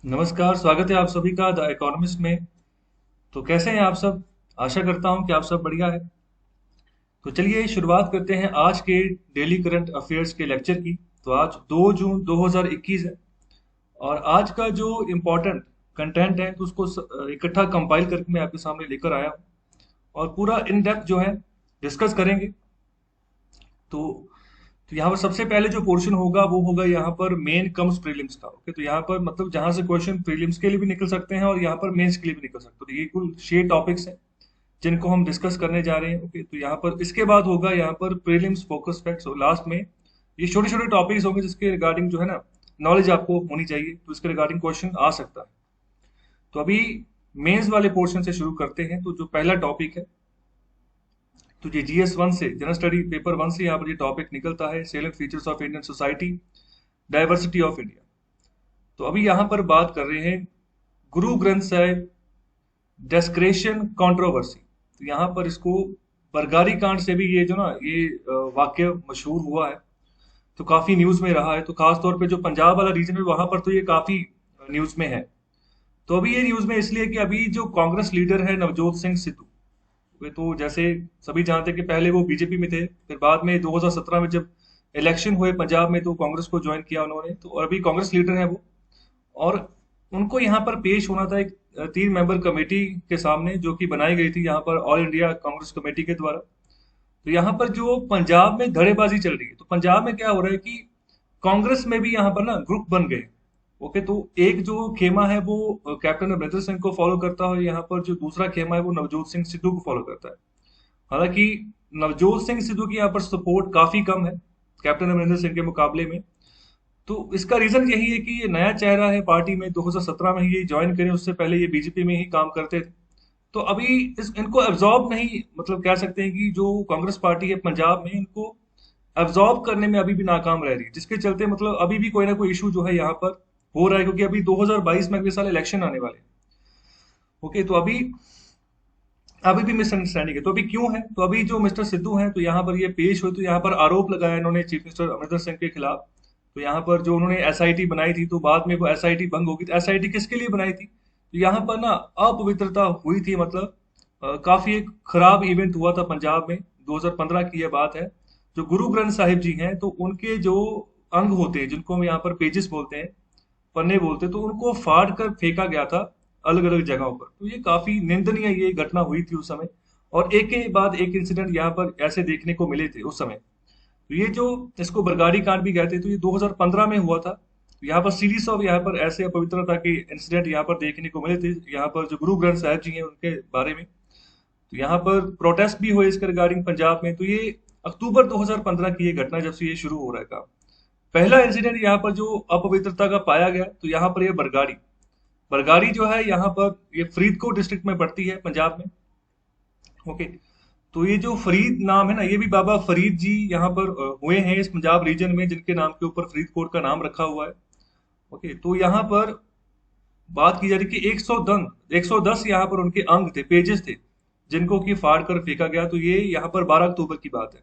नमस्कार, स्वागत है आप सभी का द इकोनॉमिस्ट में। तो कैसे हैं आप सब? आशा करता हूं कि आप सब बढ़िया है। तो चलिए शुरुआत करते हैं आज के डेली करंट अफेयर्स के लेक्चर की। तो आज 2 जून 2021 है और आज का जो इम्पोर्टेंट कंटेंट है तो उसको इकट्ठा कंपाइल करके मैं आपके सामने लेकर आया हूँ और पूरा इन डेप्थ जो है डिस्कस करेंगे। तो तो यहाँ पर सबसे पहले जो पोर्शन होगा वो होगा यहाँ पर मेन कम्स प्रीलिम्स का। ओके, तो यहाँ पर मतलब जहाँ से क्वेश्चन प्रीलिम्स के लिए भी निकल सकते हैं और यहाँ पर मेंस के लिए भी निकल सकते हैं। तो ये कुल 6 टॉपिक्स हैं जिनको हम डिस्कस करने जा रहे हैं। ओके, तो यहाँ पर इसके बाद होगा यहाँ पर प्रीलिम्स फोकस फैक्ट्स और लास्ट में ये छोटे छोटे टॉपिक्स होंगे जिसके रिगार्डिंग जो है ना नॉलेज आपको होनी चाहिए, तो इसके रिगार्डिंग क्वेश्चन आ सकता है। तो अभी मेंस वाले पोर्शन से शुरू करते हैं। तो जो पहला टॉपिक है, तो ये GS 1 से जनरल स्टडी पेपर 1 से यहाँ पर ये टॉपिक निकलता है, salient features of Indian society, diversity of India. तो अभी यहाँ पर बात कर रहे हैं गुरु ग्रंथ साहिब डेस्क्रेशन कंट्रोवर्सी। तो यहाँ पर इसको बरगारी कांड से भी ये जो ना ये वाक्य मशहूर हुआ है, तो काफी न्यूज में रहा है। तो खास तौर पे जो पंजाब वाला रीजन है वहां पर तो ये काफी न्यूज में है। तो अभी ये न्यूज में इसलिए कि अभी जो कांग्रेस लीडर है नवजोत सिंह सिद्धू, वे तो जैसे सभी जानते हैं कि पहले वो बीजेपी में थे, फिर बाद में 2017 में जब इलेक्शन हुए पंजाब में तो कांग्रेस को ज्वाइन किया उन्होंने, तो और अभी कांग्रेस लीडर हैं वो। और उनको यहाँ पर पेश होना था एक 3 मेंबर कमेटी के सामने जो कि बनाई गई थी यहाँ पर ऑल इंडिया कांग्रेस कमेटी के द्वारा। तो यहाँ पर जो पंजाब में धड़ेबाजी चल रही है, तो पंजाब में क्या हो रहा है कि कांग्रेस में भी यहाँ पर ना ग्रुप बन गए। ओके, तो एक जो खेमा है वो कैप्टन अमरिंदर सिंह को फॉलो करता है, यहाँ पर जो दूसरा खेमा है वो नवजोत सिंह सिद्धू को फॉलो करता है। हालांकि नवजोत सिंह सिद्धू की यहाँ पर सपोर्ट काफी कम है कैप्टन अमरिंदर सिंह के मुकाबले में। तो इसका रीजन यही है कि ये नया चेहरा है पार्टी में, 2017 में ही ये ज्वाइन करे, उससे पहले ये बीजेपी में ही काम करते थे। तो अभी इनको एब्जॉर्ब नहीं, मतलब कह सकते हैं कि जो कांग्रेस पार्टी है पंजाब में इनको एब्जॉर्ब करने में अभी भी नाकाम रह रही है, जिसके चलते मतलब अभी भी कोई ना कोई इशू जो है यहाँ पर हो रहा है, क्योंकि अभी 2022 में अगले साल इलेक्शन आने वाले हैं। ओके, तो अभी अभी भी मिसअंडरस्टैंडिंग है। तो अभी क्यों है, तो अभी जो मिस्टर सिद्धू हैं तो यहाँ पर ये पेश हुए, तो यहाँ पर आरोप लगाया इन्होंने चीफ मिनिस्टर अमरिंदर सिंह के खिलाफ। तो यहाँ पर जो उन्होंने एसआईटी बनाई थी तो बाद में वो एसआईटी भंग हो गई। तो एसआईटी किसके लिए बनाई थी, तो यहाँ पर ना अपवित्रता हुई थी, मतलब काफी एक खराब इवेंट हुआ था पंजाब में, 2015 की यह बात है। जो गुरु ग्रंथ साहिब जी हैं तो उनके जो अंग होते हैं जिनको हम यहाँ पर पेजेस बोलते हैं, पन्ने बोलते हैं, तो उनको फाड़ कर फेंका गया था अलग अलग जगहों पर। तो ये काफी निंदनीय ये घटना हुई थी उस समय, और एक के बाद एक इंसिडेंट यहाँ पर ऐसे देखने को मिले थे उस समय। तो ये जो इसको बरगाड़ी कांड भी कहते हैं, तो ये 2015 में हुआ था। तो यहाँ पर सीरीज ऑफ यहाँ पर ऐसे अपवित्रता के इंसिडेंट यहाँ पर देखने को मिले थे, यहाँ पर जो गुरु ग्रंथ साहिब जी हैं उनके बारे में। तो यहाँ पर प्रोटेस्ट भी हुए इसके रिगार्डिंग पंजाब में। तो ये अक्टूबर 2015 की ये घटना जब से ये शुरू हो रहा है काम। पहला इंसिडेंट यहाँ पर जो अपवित्रता का पाया गया तो यहाँ पर ये बरगाड़ी बरगाड़ी जो है यहाँ पर ये फरीदकोट डिस्ट्रिक्ट में पड़ती है पंजाब में। ओके, तो ये जो फरीद नाम है ना, ये भी बाबा फरीद जी यहाँ पर हुए हैं इस पंजाब रीजन में, जिनके नाम के ऊपर फरीदकोट का नाम रखा हुआ है। ओके, तो यहाँ पर बात की जा रही कि 110 यहाँ पर उनके अंग थे, पेजेस थे, जिनको कि फाड़ कर फेंका गया। तो ये यहाँ पर 12 अक्टूबर की बात है।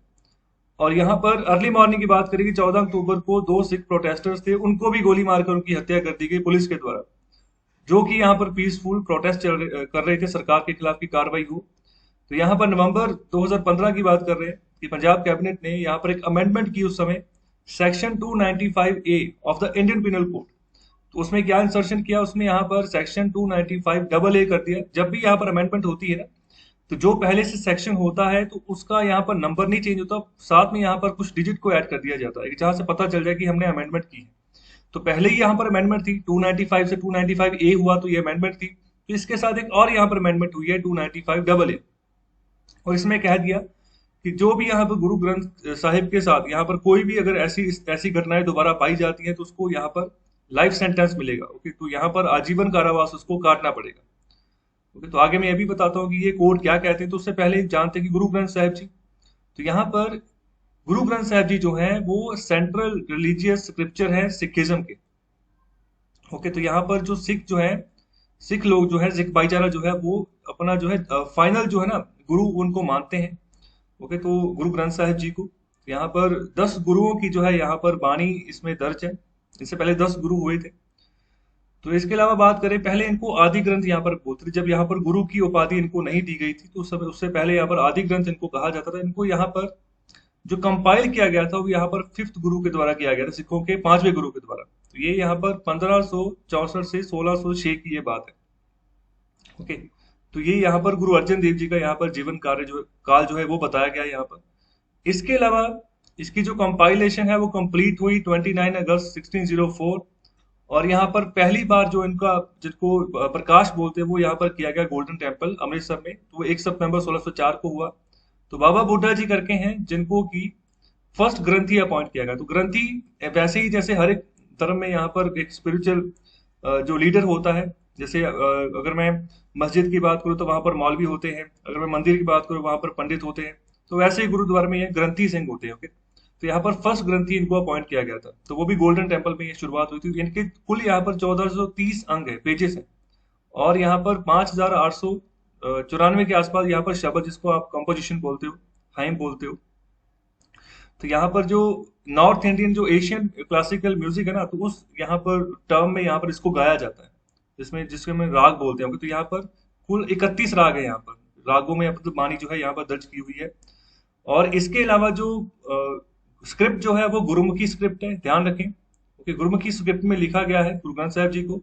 और यहाँ पर अर्ली मॉर्निंग की बात करें कि 14 अक्टूबर को 2 सिख प्रोटेस्टर्स थे, उनको भी गोली मारकर उनकी हत्या कर दी गई पुलिस के द्वारा, जो कि यहाँ पर पीसफुल प्रोटेस्ट कर रहे थे सरकार के खिलाफ की कार्रवाई हो। तो यहाँ पर नवंबर 2015 की बात कर रहे हैं कि पंजाब कैबिनेट ने यहाँ पर एक अमेंडमेंट की उस समय, section 295A of the Indian penal code. तो उसमें क्या इंसर्शन किया, उसमें यहाँ पर सेक्शन 295AA कर दिया। जब भी यहाँ पर अमेंडमेंट होती है ना, तो जो पहले से सेक्शन होता है तो उसका यहाँ पर नंबर नहीं चेंज होता, साथ में यहाँ पर कुछ डिजिट को ऐड कर दिया जाता है जहां से पता चल जाए कि हमने अमेंडमेंट की है। तो पहले ही यहाँ पर अमेंडमेंट थी, 295 से 295A हुआ तो ये अमेंडमेंट थी। तो इसके साथ एक और यहाँ पर अमेंडमेंट हुई है 295AA, और इसमें कह दिया कि जो भी यहाँ पर गुरु ग्रंथ साहिब के साथ यहाँ पर कोई भी अगर ऐसी ऐसी घटनाएं दोबारा पाई जाती हैं तो उसको यहाँ पर लाइफ सेंटेंस मिलेगा। ओके, तो यहाँ पर आजीवन कारावास उसको काटना पड़ेगा। ओके, तो आगे मैं ये भी बताता हूँ कि ये कोड क्या कहते हैं। तो उससे पहले जानते हैं कि गुरु ग्रंथ साहिब जी, तो यहाँ पर गुरु ग्रंथ साहिब जी जो हैं वो सेंट्रल रिलीजियस स्क्रिप्चर है सिखिज्म के। ओके, तो यहाँ पर जो सिख जो है, सिख लोग जो है, सिख भाईचारा जो है वो अपना जो है फाइनल जो है ना गुरु उनको मानते हैं। ओके, तो गुरु ग्रंथ साहिब जी को यहाँ पर 10 गुरुओं की जो है यहाँ पर बाणी इसमें दर्ज है। इससे पहले 10 गुरु हुए थे। तो इसके अलावा बात करें, पहले इनको आदि ग्रंथ यहाँ पर बोलते थे, जब यहाँ पर गुरु की उपाधि इनको नहीं दी गई थी तो उस समय, उससे पहले यहाँ पर आदि ग्रंथ इनको कहा जाता था। इनको यहाँ पर जो कंपाइल किया गया था वो यहाँ पर फिफ्थ गुरु के द्वारा किया गया था, सिखों के पांचवें गुरु के द्वारा। तो ये यहाँ पर 1564 से 1606 की ये बात है। ओके, तो ये यहाँ पर गुरु अर्जन देव जी का यहाँ पर जीवन कार्य जो काल जो है वो बताया गया है यहाँ पर। इसके अलावा इसकी जो कंपाइलेशन है वो कंप्लीट हुई 29 अगस्त 1604। और यहाँ पर पहली बार जो इनका, जिनको प्रकाश बोलते हैं, वो यहाँ पर किया गया गोल्डन टेम्पल अमृतसर में, तो वो 1 सितंबर 1604 को हुआ। तो बाबा बुड्ढा जी करके हैं जिनको की फर्स्ट ग्रंथी अपॉइंट किया गया। तो ग्रंथी वैसे ही जैसे हर एक धर्म में यहाँ पर एक स्पिरिचुअल जो लीडर होता है, जैसे अगर मैं मस्जिद की बात करूँ तो वहां पर मौलवी होते हैं, अगर मैं मंदिर की बात करूँ वहां पर पंडित होते हैं, तो वैसे ही गुरुद्वारा में ये ग्रंथी सिंह होते हैं। ओके, तो यहाँ पर फर्स्ट ग्रंथी इनको अपॉइंट किया गया था, तो वो भी गोल्डन टेम्पल में ये शुरुआत हुई थी। इनके कुल यहाँ पर 1430 अंग है, पेजेस है, और यहाँ पर 5894 के आसपास यहाँ पर शब्द, जिसको आप कंपोजिशन बोलते हो, हाइम बोलते हो। तो यहाँ पर जो नॉर्थ इंडियन जो एशियन क्लासिकल म्यूजिक है ना, तो उस यहाँ पर टर्म में यहाँ पर इसको गाया जाता है, जिसमें जिसको हम राग बोलते हैं। तो यहाँ पर कुल 31 राग है, यहाँ पर रागों में मतलब बानी जो है यहाँ पर दर्ज की हुई है। और इसके अलावा जो स्क्रिप्ट जो है वो गुरुमुखी स्क्रिप्ट है, ध्यान रखें। ओके, गुरुमुखी स्क्रिप्ट में लिखा गया है गुरु ग्रंथ साहिब जी को।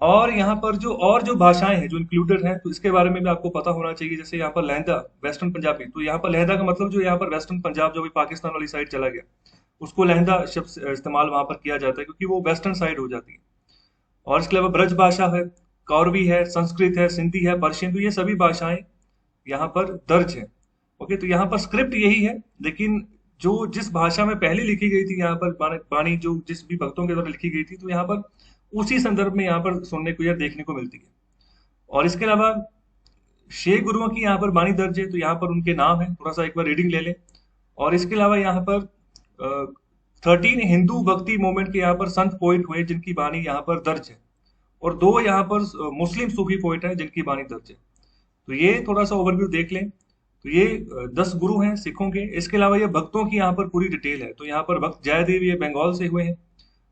और यहाँ पर जो भाषाएं हैं जो इंक्लूडेड हैं, तो इसके बारे में भी आपको पता होना चाहिए। जैसे यहाँ पर लहंदा, वेस्टर्न पंजाबी, तो यहाँ पर लहंदा का मतलब जो यहाँ पर वेस्टर्न पंजाब जो भी पाकिस्तान वाली साइड चला गया, उसको लहंदा शब्द इस्तेमाल वहां पर किया जाता है, क्योंकि वो वेस्टर्न साइड हो जाती है। और इसके अलावा ब्रज भाषा है, कौरवी है, संस्कृत है, सिंधी है, पर्शियन, तो ये सभी भाषाएं यहाँ पर दर्ज है। ओके, तो यहाँ पर स्क्रिप्ट यही है, लेकिन जो जिस भाषा में पहले लिखी गई थी यहाँ पर बाणी जो जिस भी भक्तों के द्वारा लिखी गई थी, तो यहाँ पर उसी संदर्भ में यहाँ पर सुनने को या देखने को मिलती है। और इसके अलावा 6 गुरुओं की यहाँ पर बाणी दर्ज है, तो यहाँ पर उनके नाम है, थोड़ा सा एक बार रीडिंग ले लें। और इसके अलावा यहाँ पर 13 हिंदू भक्ति मूवमेंट के यहाँ पर संत पोइट हुए जिनकी बानी यहाँ पर दर्ज है, और 2 यहाँ पर मुस्लिम सूफी पोइट हैं जिनकी बानी दर्ज है। तो ये थोड़ा सा ओवरव्यू देख लें। तो ये 10 गुरु हैं सिखों के। इसके अलावा ये भक्तों की यहाँ पर पूरी डिटेल है। तो यहाँ पर भक्त जयदेव ये बंगाल से हुए हैं,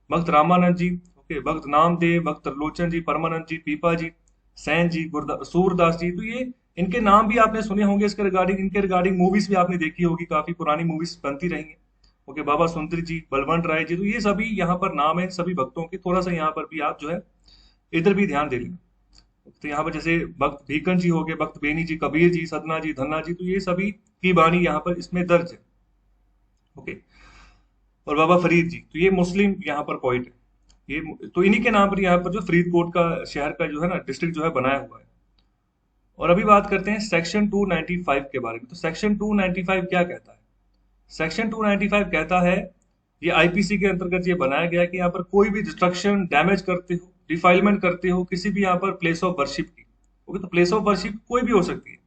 भक्त रामानंद जी, ओके, भक्त नामदेव, भक्त त्रिलोचन जी, परमानंद जी, पीपा जी, सैन जी, सूरदास जी, तो ये इनके नाम भी आपने सुने होंगे। इसके रिगार्डिंग, इनके रिगार्डिंग मूवीज भी आपने देखी होगी, काफी पुरानी मूवीज बनती रही हैं। ओके, बाबा सुंदर जी, बलवंत राय जी, तो ये सभी यहाँ पर नाम है सभी भक्तों के। थोड़ा सा यहाँ पर भी आप जो है इधर भी ध्यान दे लें। तो यहाँ पर जैसे भक्त भीकन जी हो गए, भक्त बेनी जी, कबीर जी, सदना जी, धन्ना जी, तो ये सभी की बानी यहाँ पर इसमें दर्ज है। ओके, और बाबा फरीद जी, तो ये मुस्लिम यहाँ पर पॉइंट है। ये तो इन्हीं के नाम पर यहाँ पर जो फरीदकोट का शहर का जो है ना डिस्ट्रिक्ट जो है बनाया हुआ है। और अभी बात करते हैं सेक्शन 295 के बारे में। तो सेक्शन 295 क्या कहता है? सेक्शन 295 कहता है, ये आईपीसी के अंतर्गत ये बनाया गया है कि यहाँ पर कोई भी डिस्ट्रक्शन, डैमेज करते हो, डिफाइलमेंट करते हो किसी भी यहाँ पर प्लेस ऑफ वर्शिप की। ओके, तो प्लेस ऑफ वर्शिप कोई भी हो सकती है।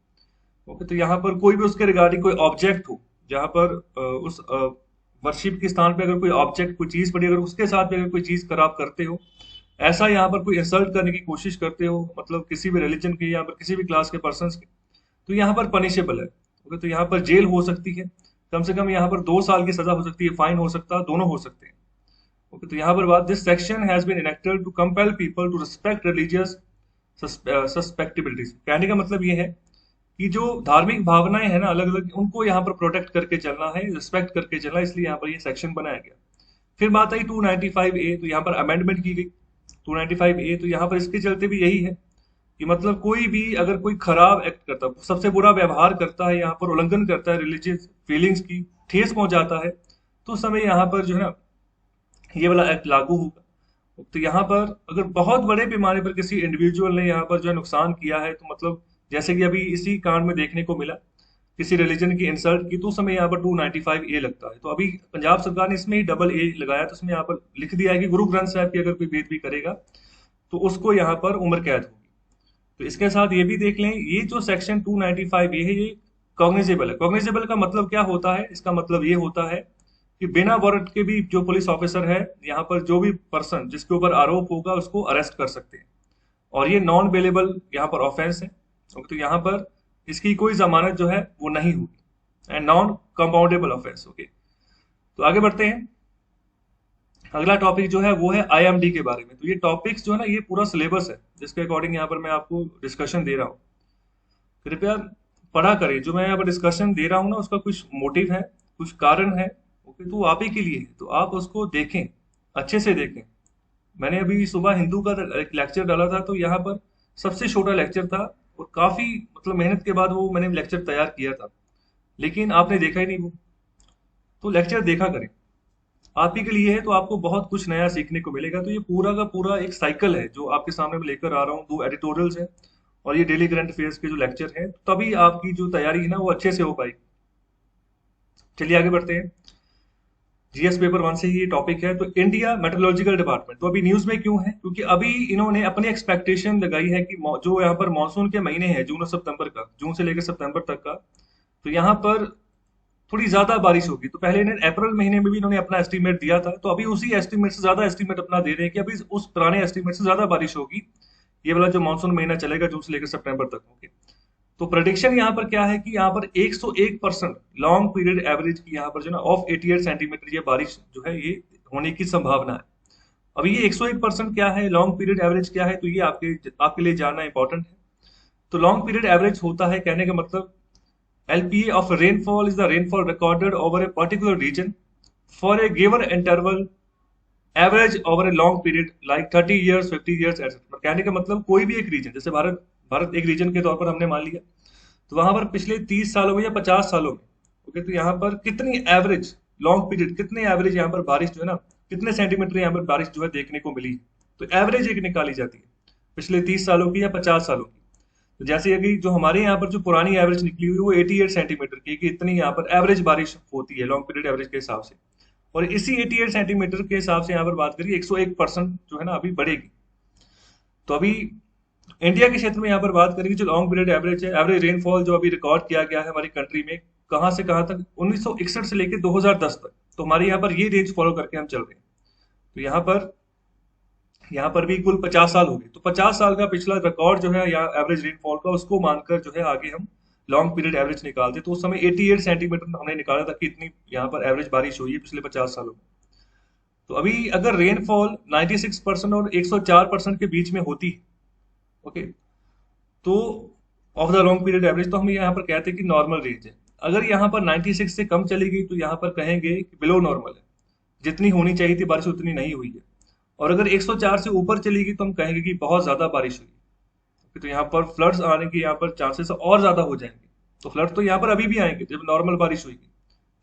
ओके, तो यहाँ पर कोई भी उसके रिगार्डिंग कोई ऑब्जेक्ट हो, जहाँ पर उस वर्शिप के स्थान पे अगर कोई ऑब्जेक्ट, कोई चीज पड़ी, अगर उसके साथ भी अगर कोई चीज खराब करते हो, ऐसा यहाँ पर कोई इंसल्ट करने की कोशिश करते हो, मतलब किसी भी रिलीजन के या पर किसी भी क्लास के पर्सन के, तो यहाँ पर पनिशेबल है। ओके, तो यहाँ पर जेल हो सकती है, कम से कम यहाँ पर 2 साल की सजा हो सकती है, फाइन हो सकता है, दोनों हो सकते हैं। ओके, तो यहाँ पर बात, this section has been enacted to compel people to respect religious susceptibilities. कहने का मतलब ये है कि जो धार्मिक भावनाएं हैं ना अलग अलग, उनको यहाँ पर प्रोटेक्ट करके चलना है, रिस्पेक्ट करके चलना, इसलिए यहाँ पर ये सेक्शन बनाया गया। फिर बात आई 295A, तो यहाँ पर अमेंडमेंट की गई 295A। तो यहाँ पर इसके चलते भी यही है कि मतलब कोई भी अगर कोई खराब एक्ट करता है, सबसे बुरा व्यवहार करता है, यहाँ पर उल्लंघन करता है रिलीजियस फीलिंग्स की, ठेस पहुंचाता है, तो उस समय यहाँ पर जो है ना ये वाला एक्ट लागू होगा। तो यहाँ पर अगर बहुत बड़े पैमाने पर किसी इंडिविजुअल ने यहाँ पर जो है नुकसान किया है, तो मतलब जैसे कि अभी इसी कांड में देखने को मिला, किसी रिलीजन की इंसल्ट की, तो उस समय यहाँ पर 295A लगता है। तो अभी पंजाब सरकार ने इसमें ही डबल ए लगाया, तो उसमें यहाँ पर लिख दिया है कि गुरु ग्रंथ साहब की अगर कोई बेदबी करेगा तो उसको यहाँ पर उम्र कैद होगी। तो इसके साथ ये भी देख लें, ये जो सेक्शन 295A है, ये कॉग्निजेबल है। कॉग्निजेबल का मतलब क्या होता है? इसका मतलब ये होता है कि बिना वारंट के भी जो पुलिस ऑफिसर है, यहाँ पर जो भी पर्सन जिसके ऊपर आरोप होगा उसको अरेस्ट कर सकते हैं, और ये नॉन बेलेबल यहाँ पर ऑफेंस है। तो यहाँ पर इसकी कोई जमानत जो है वो नहीं होगी, and non compoundable offence. Okay, तो आगे बढ़ते हैं। अगला टॉपिक जो है वो है आईएमडी के बारे में। तो ये टॉपिक्स जो है ना, ये पूरा सिलेबस है जिसके अकॉर्डिंग यहाँ पर मैं आपको डिस्कशन दे रहा हूँ। कृपया पढ़ा करें। जो मैं यहाँ पर डिस्कशन दे रहा हूँ ना, उसका कुछ मोटिव है, कुछ कारण है। ओके, तो वो आप ही के लिए है, तो आप उसको देखें, अच्छे से देखें। मैंने अभी सुबह हिंदू का एक लेक्चर डाला था, तो यहाँ पर सबसे छोटा लेक्चर था और काफी मतलब मेहनत के बाद वो मैंने लेक्चर तैयार किया था, लेकिन आपने देखा ही नहीं वो। तो लेक्चर देखा करें, आप ही के लिए है, तो आपको बहुत कुछ नया सीखने को मिलेगा। तो ये पूरा का पूरा एक साइकिल है जो आपके सामने मैं लेकर आ रहा हूँ। 2 एडिटोरियल्स हैं और ये डेली करंट अफेयर्स के जो लेक्चर हैं, तभी आपकी जो तैयारी है ना वो अच्छे से हो पाएगी। चलिए आगे बढ़ते हैं। जीएस पेपर 1 से ही ये टॉपिक है। तो इंडिया मेट्रोलॉजिकल डिपार्टमेंट, तो अभी न्यूज में क्यों है? क्योंकि अभी इन्होंने अपनी एक्सपेक्टेशन लगाई है कि जो यहाँ पर मानसून के महीने हैं, जून और सितंबर का, जून से लेकर सितंबर तक का, तो यहाँ पर थोड़ी ज्यादा बारिश होगी। तो पहले इन्हें अप्रैल महीने में भी इन्होंने अपना एस्टीमेट दिया था, तो अभी उसी एस्टीमेट से ज्यादा एस्टीमेट अपना दे रहे हैं कि अभी उस पुराने एस्टीमेट से ज्यादा बारिश होगी। ये वाला जो मानसून महीना चलेगा जून से लेकर सितंबर तक होगी। तो प्रोडिक्शन यहाँ पर क्या है कि यहाँ पर 101% लॉन्ग पीरियड एवरेज की यहाँ पर जो ना ऑफ 88 सेंटीमीटर ये बारिश जो है ये होने की संभावना है। अभी ये 101% क्या है, लॉन्ग पीरियड एवरेज क्या है, तो ये आपके लिए जानना इंपॉर्टेंट है। तो लॉन्ग पीरियड एवरेज होता है, कहने का मतलब LPA of rainfall is the rainfall recorded over a particular region for a given interval, average over a long period like 30 years, 50 years, etc. कहने का मतलब कोई भी एक रीजन, जैसे भारत भारत एक रीजन के तौर पर हमने मान लिया, तो वहां पर पिछले 30 सालों में या 50 सालों में, ओके, तो यहाँ पर कितनी एवरेज लॉन्ग पीरियड, कितने एवरेज यहाँ पर बारिश जो है ना, कितने सेंटीमीटर यहाँ पर बारिश जो है देखने को मिली, तो एवरेज एक निकाली जाती है पिछले 30 सालों की या 50 सालों की। तो जैसे अभी जो हमारे यहाँ पर जो पुरानी एवरेज निकली हुई वो 88 सेंटीमीटर की, कि इतनी यहाँ पर एवरेज बारिश होती है लॉन्ग पीरियड एवरेज के हिसाब से। और इसी 88 सेंटीमीटर के हिसाब से यहाँ पर बात करिए 101% जो है ना अभी बढ़ेगी। तो अभी इंडिया के क्षेत्र में यहाँ पर बात करेंगे, जो लॉन्ग पीरियड एवरेज है, एवरेज रेनफॉल जो अभी रिकॉर्ड किया गया है हमारी कंट्री में, कहाँ से कहाँ तक, 1961 से लेकर 2010 तक, तो हमारे यहाँ पर ये रेंज फॉलो करके हम चल रहे हैं। तो यहाँ पर भी कुल 50 साल हो गए, तो 50 साल का पिछला रिकॉर्ड जो है या एवरेज रेनफॉल का, उसको मानकर जो है आगे हम लॉन्ग पीरियड एवरेज निकालते। तो उस समय 88 सेंटीमीटर हमने निकाला था कि इतनी यहाँ पर एवरेज बारिश हुई है पिछले 50 सालों में। तो अभी अगर रेनफॉल 96% और 104% के बीच में होती है, ओके, तो of the long period average, तो हम यहाँ पर कहते हैं कि नॉर्मल रेंज है। अगर यहाँ पर 96 से कम चली गई तो यहाँ पर कहेंगे कि बिलो नॉर्मल है, जितनी होनी चाहिए थी बारिश उतनी नहीं हुई है। और अगर 104 से ऊपर चली गई तो हम कहेंगे कि बहुत ज्यादा बारिश हुई, तो यहाँ पर फ्लड्स आने के यहाँ पर चांसेस और ज्यादा हो जाएंगे। तो फ्लड तो यहाँ पर अभी भी आएंगे जब नॉर्मल बारिश हुई,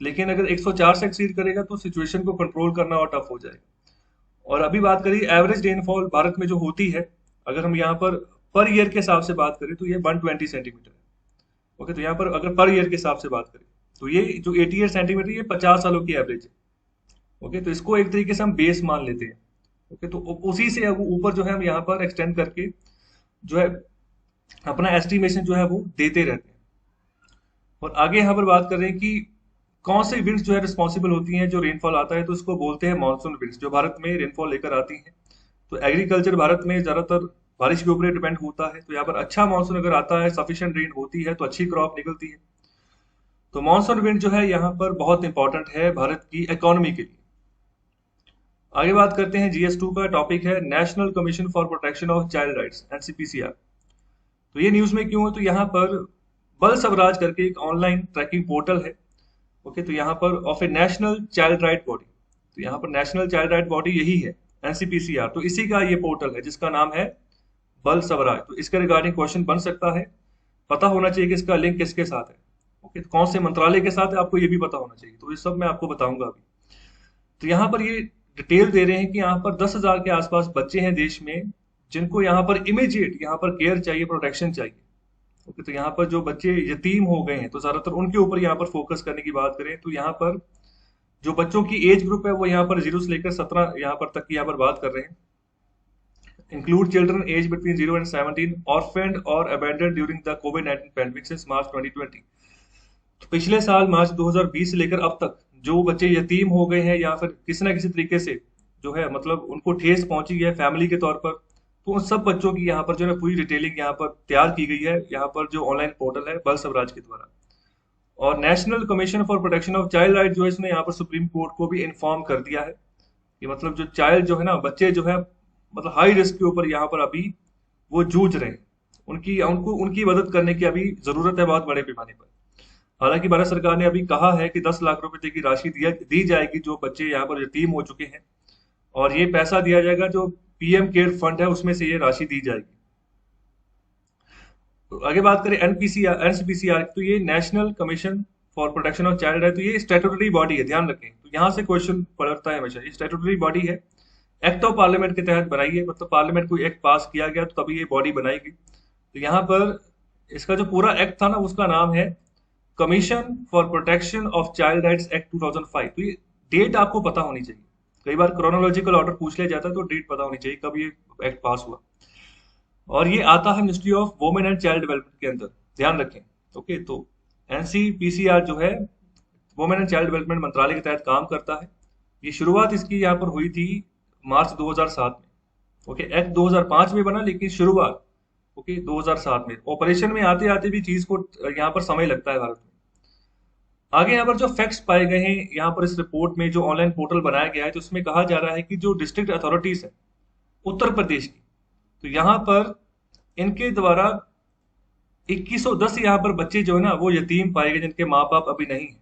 लेकिन अगर 104 से एक्सीड करेगा तो सिचुएशन को कंट्रोल करना और टफ हो जाएगा। और अभी बात करिए एवरेज रेनफॉल भारत में जो होती है, अगर हम यहाँ पर ईयर के हिसाब से बात करें तो ये 120 सेंटीमीटर है। ओके, तो यहाँ पर अगर पर ईयर के हिसाब से बात करें तो ये जो 88 सेंटीमीटर ये 50 सालों की एवरेज है। ओके, तो इसको एक तरीके से हम बेस मान लेते हैं। ओके, तो उसी से अब ऊपर जो है हम यहाँ पर एक्सटेंड करके जो है अपना एस्टिमेशन जो है वो देते रहते हैं। और आगे यहाँ पर बात कर रहे हैं कि कौन से विंड्स जो है रिस्पॉन्सिबल होती हैं जो रेनफॉल आता है, तो इसको बोलते हैं मानसून विंड्स, जो भारत में रेनफॉल लेकर आती हैं। तो एग्रीकल्चर भारत में ज्यादातर बारिश के ऊपर डिपेंड होता है। तो यहाँ पर अच्छा मानसून अगर आता है, सफिशिएंट रेन होती है, तो अच्छी क्रॉप निकलती है। तो मानसून विंड जो है यहाँ पर बहुत इंपॉर्टेंट है भारत की इकोनॉमी के लिए। आगे बात करते हैं, GS2 का टॉपिक है national commission for protection of child rights, NCPCR। तो ये न्यूज में क्यों है? तो यहाँ पर बल स्वराज करके एक ऑनलाइन ट्रैकिंग पोर्टल है। ओके, तो यहाँ पर of A national child right body, तो यहाँ पर नेशनल चाइल्ड राइट बॉडी यही है NCPCR। तो इसी का ये पोर्टल है जिसका नाम है बल स्वराज। तो इसके रिगार्डिंग क्वेश्चन बन सकता है, पता होना चाहिए कि इसका लिंक किसके साथ है। ओके, तो कौन से मंत्रालय के साथ है आपको ये भी पता होना चाहिए। तो ये सब मैं आपको बताऊंगा अभी। तो यहाँ पर ये डिटेल दे रहे हैं कि यहाँ पर 10,000 के आसपास बच्चे हैं देश में जिनको यहाँ पर इमीडिएट यहाँ पर केयर चाहिए, प्रोटेक्शन चाहिए। ओके, तो यहाँ पर जो बच्चे यतीम हो गए हैं तो ज्यादातर उनके ऊपर यहाँ पर फोकस करने की बात करें तो यहाँ पर जो बच्चों की एज ग्रुप है वो यहाँ पर 0 से लेकर 17 यहाँ पर तक की यहाँ पर बात कर रहे हैं। Include children age between 0 and 17 orphaned और अबैंडन ड्यूरिंग द कोविड-19 पैंडेमिक सिंस मार्च 2020। तो पिछले साल मार्च 2020 से लेकर अब तक जो बच्चे यतीम हो गए हैं या फिर किसी ना किसी तरीके से जो है मतलब उनको ठेस पहुंची है फैमिली के तौर पर, तो उन सब बच्चों की यहाँ पर जो है पूरी डिटेलिंग यहाँ पर तैयार की गई है यहाँ पर जो ऑनलाइन पोर्टल है बल स्वराज के द्वारा। और national commission for protection of child right जो है इसने यहाँ पर सुप्रीम कोर्ट को भी इन्फॉर्म कर दिया है। कि मतलब जो चाइल्ड जो है ना, बच्चे जो है मतलब हाई रिस्क के ऊपर यहाँ पर अभी वो जूझ रहे हैं। उनकी मदद करने की अभी जरूरत है बहुत बड़े पैमाने पर। हालांकि भारत सरकार ने अभी कहा है कि 10 लाख रुपए की राशि दी जाएगी जो बच्चे यहाँ पर यतीम हो चुके हैं, और ये पैसा दिया जाएगा जो पीएम केयर फंड है उसमें से ये राशि दी जाएगी। तो आगे बात करें एनसीपीसीआर, तो ये national commission for protection of child है। तो ये स्टैट्यूटरी बॉडी है, ध्यान रखें। तो यहाँ से क्वेश्चन पड़ता है हमेशा। ये स्टैट्यूटरी बॉडी है, एक्ट ऑफ पार्लियामेंट के तहत बनाई है, मतलब पार्लियामेंट को एक्ट पास किया गया तो तभी ये बॉडी बनाई गई। तो यहाँ पर इसका जो पूरा एक्ट था ना, उसका नाम है commission for protection of child rights act 2005। तो ये डेट आपको पता होनी चाहिए। कई बार क्रोनोलॉजिकल ऑर्डर पूछ लिया जाता है, तो डेट पता होनी चाहिए कब ये एक्ट पास हुआ। और ये आता है ministry of women and child development के अंदर, ध्यान रखें। ओके, तो एनसीपीसीआर जो है वुमेन एंड चाइल्ड डेवलपमेंट मंत्रालय के तहत काम करता है। ये शुरुआत इसकी यहाँ पर हुई थी मार्च 2007 में। ओके, एक्ट 2005 में बना, लेकिन शुरुआत ओके 2007 में। ऑपरेशन में आते आते भी चीज को यहाँ पर समय लगता है भारत में। आगे यहाँ पर जो फैक्ट्स पाए गए हैं यहाँ पर इस रिपोर्ट में, जो ऑनलाइन पोर्टल बनाया गया है, तो उसमें कहा जा रहा है कि जो डिस्ट्रिक्ट अथॉरिटीज है उत्तर प्रदेश की, तो यहाँ पर इनके द्वारा 2110 यहाँ पर बच्चे जो है ना वो यतीम पाए गए जिनके माँ बाप अभी नहीं है।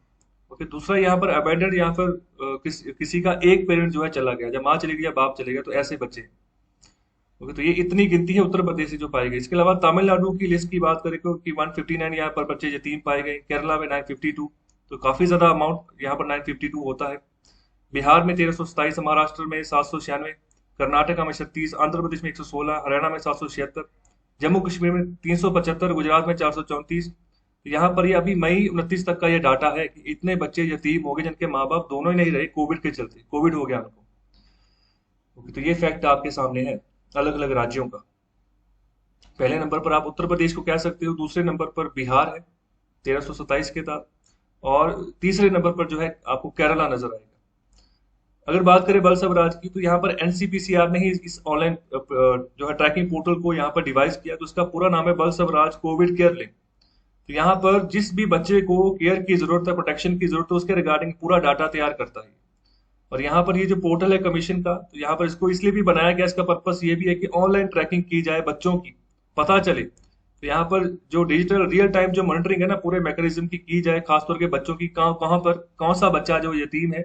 ओके, दूसरा यहाँ पर अबैंडर्ड, यहाँ पर किसी का एक पेरेंट जो है चला गया, जब माँ चली गई या बाप चले गया, तो ऐसे बच्चे। ओके, तो ये इतनी गिनती है उत्तर प्रदेश से जो पाए गए। इसके अलावा तमिलनाडु की लिस्ट की बात करें तो कि 159 यहाँ पर बच्चे यतीम पाए गए, केरला में 952, तो काफी ज्यादा अमाउंट यहाँ पर 952 होता है। बिहार में 1327, महाराष्ट्र में 796, कर्नाटका में 36, आंध्र प्रदेश में 116, हरियाणा में 776, जम्मू कश्मीर में 375, गुजरात में 434। तो यहाँ पर ये अभी मई 29 तक का ये डाटा है कि इतने बच्चे यतीम हो गए जिनके माँ बाप दोनों ही नहीं रहे कोविड के चलते, कोविड हो गया उनको। ओके, तो ये फैक्ट आपके सामने है अलग अलग राज्यों का। पहले नंबर पर आप उत्तर प्रदेश को कह सकते हो, दूसरे नंबर पर बिहार है 1327 के साथ, और तीसरे नंबर पर जो है आपको केरला नजर आएगा। अगर बात करें बल स्वराज की, तो यहाँ पर एनसीपीसीआर ने ही इस ऑनलाइन जो है ट्रैकिंग पोर्टल को यहाँ पर डिवाइस किया। तो इसका पूरा नाम है बल स्वराज कोविड केयर लिंक। तो यहाँ पर जिस भी बच्चे को केयर की जरूरत है, प्रोटेक्शन की जरूरत है, उसके रिगार्डिंग पूरा डाटा तैयार करता है। और यहाँ पर ये जो पोर्टल है कमीशन का, तो यहाँ पर इसको इसलिए भी बनाया गया, इसका पर्पस ये भी है कि ऑनलाइन ट्रैकिंग की जाए, बच्चों की पता चले। तो यहाँ पर जो डिजिटल रियल टाइम जो मॉनिटरिंग है ना पूरे मैकेनिज्म की जाए, खासतौर के बच्चों की, कहाँ पर कौन सा बच्चा जो यतीम है,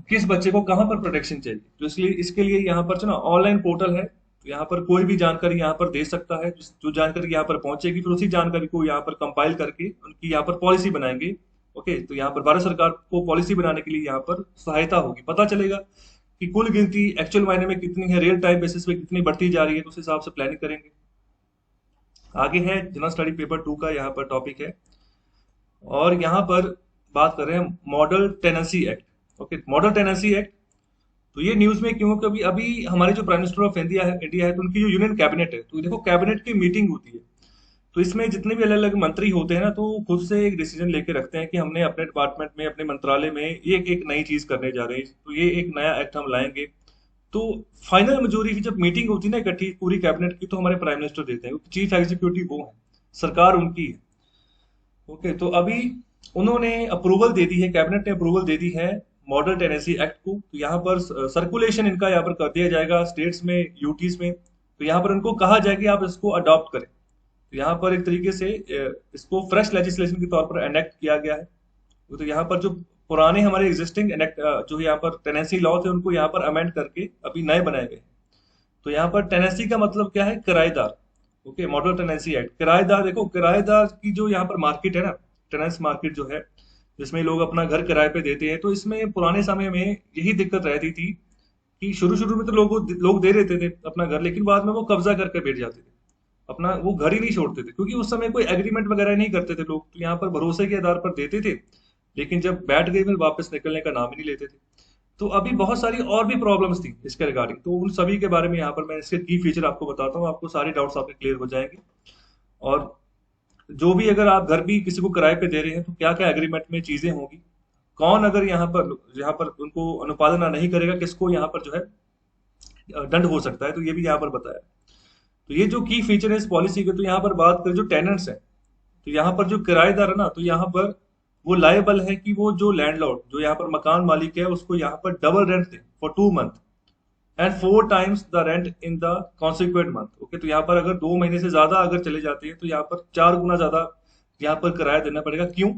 किस बच्चे को कहाँ पर प्रोटेक्शन चाहिए। तो इसलिए इसके लिए यहाँ पर जो ना ऑनलाइन पोर्टल है, तो यहाँ पर कोई भी जानकारी यहाँ पर दे सकता है। जो जानकारी यहाँ पर पहुंचेगी, फिर उसी जानकारी को यहाँ पर कंपाइल करके उनकी यहाँ पर पॉलिसी बनाएंगे। ओके, तो यहाँ पर भारत सरकार को पॉलिसी बनाने के लिए यहाँ पर सहायता होगी। पता चलेगा कि कुल गिनती एक्चुअल मायने में कितनी है, रियल टाइम बेसिस पे कितनी बढ़ती जा रही है, तो उस हिसाब से प्लानिंग करेंगे। आगे है जनरल स्टडी पेपर 2 का यहाँ पर टॉपिक है, और यहाँ पर बात कर रहे हैं model tenancy act. Okay, model tenancy act, तो ये न्यूज में क्यों, क्योंकि अभी हमारे जो प्राइम मिनिस्टर ऑफ इंडिया है, तो उनकी जो यूनियन कैबिनेट है, तो देखो कैबिनेट की मीटिंग होती है, तो इसमें जितने भी अलग अलग मंत्री होते हैं ना, तो खुद से एक डिसीजन लेके रखते हैं कि हमने अपने डिपार्टमेंट में, अपने मंत्रालय में ये एक नई चीज करने जा रहे हैं, तो ये एक नया एक्ट हम लाएंगे। तो फाइनल मेजोरिटी जब मीटिंग होती है ना इकट्ठी पूरी कैबिनेट की, तो हमारे प्राइम मिनिस्टर देते हैं, चीफ एग्जीक्यूटिव वो है, सरकार उनकी है। ओके, तो अभी उन्होंने अप्रूवल दे दी है, कैबिनेट ने अप्रूवल दे दी है मॉडल टेनेंसी एक्ट को। तो यहाँ पर सर्कुलेशन इनका यहाँ पर कर दिया जाएगा स्टेट्स में, यूटीज में। तो यहाँ पर उनको कहा जाए कि आप इसको अडॉप्ट करें। तो यहाँ पर एक तरीके से इसको फ्रेश लेजिस्लेशन के तौर पर एनेक्ट किया गया है। तो यहाँ पर जो पुराने हमारे एग्जिस्टिंग एनेक्ट जो यहाँ पर टेनेंसी लॉ थे, उनको यहाँ पर अमेंड करके अभी नए बनाए गए। तो यहाँ पर टेनेंसी का मतलब क्या है, किराएदार। ओके, मॉडल टेनेंसी एक्ट, किराएदार। देखो किराएदार की जो यहाँ पर मार्केट है ना, टेनेंस मार्केट जो है, जिसमें लोग अपना घर किराए पे देते हैं, तो इसमें पुराने समय में यही दिक्कत रहती थी कि शुरू शुरू में तो लोग दे देते थे अपना घर, लेकिन बाद में वो कब्जा करके बैठ जाते थे, अपना वो घर ही नहीं छोड़ते थे, क्योंकि उस समय कोई एग्रीमेंट वगैरह नहीं करते थे लोग। तो यहाँ पर भरोसे के आधार पर देते थे, लेकिन जब बैठ गए फिर वापस निकलने का नाम ही नहीं लेते थे। तो अभी बहुत सारी और भी प्रॉब्लम्स थी इसके रिगार्डिंग, तो उन सभी के बारे में यहाँ पर मैं इसके की फीचर आपको बताता हूँ, आपको सारे डाउट्स आपके क्लियर हो जाएंगे। और जो भी अगर आप घर भी किसी को किराए पे दे रहे हैं, तो क्या क्या एग्रीमेंट में चीजें होंगी, कौन अगर यहाँ पर उनको अनुपालन नहीं करेगा, किसको यहाँ पर जो है दंड हो सकता है, तो ये भी यहाँ पर बताया। तो ये जो की फीचर है इस पॉलिसी के, तो यहाँ पर बात करें जो टेनेंट्स हैं, तो यहाँ पर जो किराएदार है ना, तो यहाँ पर वो लायबल है कि वो जो लैंडलॉर्ड, जो यहाँ पर मकान मालिक है, उसको यहाँ पर double rent they for 2 month and 4 times the rent in the consequent month. Okay, तो यहाँ पर अगर 2 महीने से ज्यादा अगर चले जाते हैं तो यहाँ पर 4 गुना ज्यादा यहाँ पर किराया देना पड़ेगा। क्यों?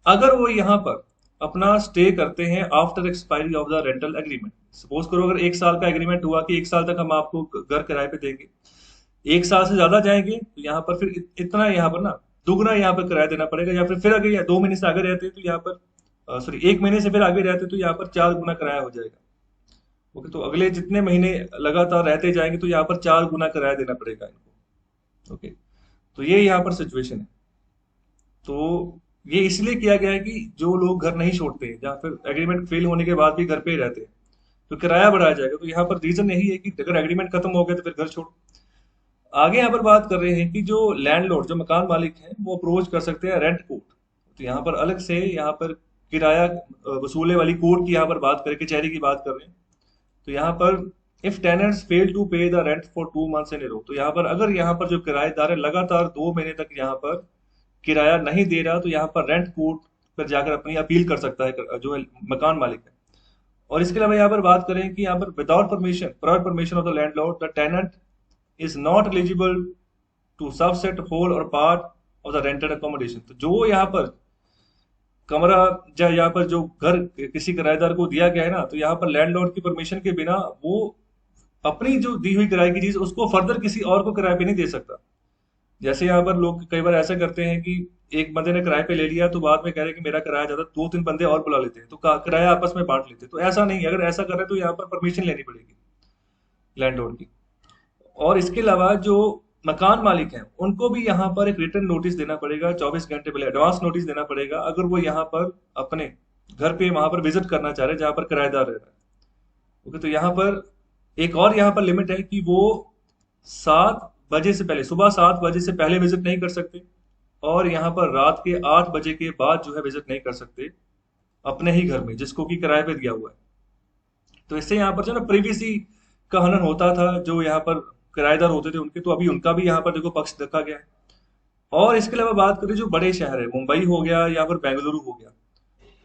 अगर वो यहाँ पर अपना स्टे करते हैं after expiry of the rental agreement. Suppose करो अगर 1 साल का एग्रीमेंट हुआ कि 1 साल तक हम आपको घर किराए पे देंगे, 1 साल से ज्यादा जाएंगे तो यहाँ पर फिर इतना यहाँ पर ना दुगना यहाँ पर किराया देना पड़ेगा। या फिर अगर या 2 महीने से आगे रहते हैं तो यहाँ पर सॉरी 1 महीने से फिर आगे रहते हैं तो यहाँ पर 4 गुना किराया हो जाएगा। ओके, तो अगले जितने महीने लगातार रहते जाएंगे तो यहाँ पर 4 गुना किराया देना पड़ेगा इनको। ओके, तो ये यहाँ पर सिचुएशन है। तो ये इसलिए किया गया है कि जो लोग घर नहीं छोड़ते हैं, जहाँ फिर एग्रीमेंट फेल होने के बाद भी घर पे ही रहते हैं, तो किराया बढ़ाया जाएगा। तो यहाँ पर रीजन यही है कि अगर एग्रीमेंट खत्म हो गया तो फिर घर छोड़ो। आगे यहाँ पर बात कर रहे हैं कि जो लैंडलॉर्ड, जो मकान मालिक हैं, वो अप्रोच कर सकते हैं रेंट कोर्ट। तो यहाँ पर अलग से यहाँ पर किराया वसूलने वाली कोर्ट की यहाँ पर बात करें, कचहरी की बात कर रहे हैं। तो यहाँ पर if tenants fail to pay the rent for 2 months in a row, तो यहाँ पर अगर यहाँ पर जो किराएदार है लगातार 2 महीने तक यहाँ पर किराया नहीं दे रहा, तो यहाँ पर रेंट कोर्ट पर जाकर अपनी अपील कर सकता है जो है मकान मालिक है। और इसके अलावा यहाँ पर बात करें कि यहाँ पर without permission, prior permission of the landlord, the tenant is not eligible to sublet whole और part of the rented accommodation. तो जो यहाँ पर कमरा या यहाँ पर जो घर किसी किराएदार को दिया गया है ना, तो यहाँ पर लैंडलॉर्ड की परमिशन के बिना वो अपनी जो दी हुई किराए की चीज उसको फर्दर किसी और को किराए पे नहीं दे सकता। जैसे यहाँ पर लोग कई बार ऐसा करते हैं कि एक बंदे ने किराए पे ले लिया तो बाद में कह रहे हैं कि मेरा किराया ज्यादा, 2-3 बंदे और बुला लेते हैं तो किराया आपस में बांट लेते हैं। तो ऐसा नहीं है, अगर ऐसा कर रहे हैं तो यहाँ पर परमिशन लेनी पड़ेगी लैंडलॉर्ड की। और इसके अलावा जो मकान मालिक हैं उनको भी यहाँ पर एक रिटर्न नोटिस देना पड़ेगा, 24 घंटे पहले एडवांस नोटिस देना पड़ेगा, अगर वो यहाँ पर अपने घर पे वहां पर विजिट करना चाह रहे हैं जहां पर किराएदार रह रहा है। ओके, तो यहाँ पर एक और यहाँ पर लिमिट है कि वो 7 बजे से पहले, सुबह 7 बजे से पहले विजिट नहीं कर सकते, और यहाँ पर रात के 8 बजे के बाद जो है विजिट नहीं कर सकते अपने ही घर में जिसको कि किराए पे दिया हुआ है। तो इससे यहाँ पर जो ना प्रिवेसी का हनन होता था, जो यहाँ पर किराएदार होते थे उनके, तो अभी उनका भी यहाँ पर देखो पक्ष देखा गया है। और इसके अलावा बात करें जो बड़े शहर है, मुंबई हो गया या फिर बेंगलुरु हो गया,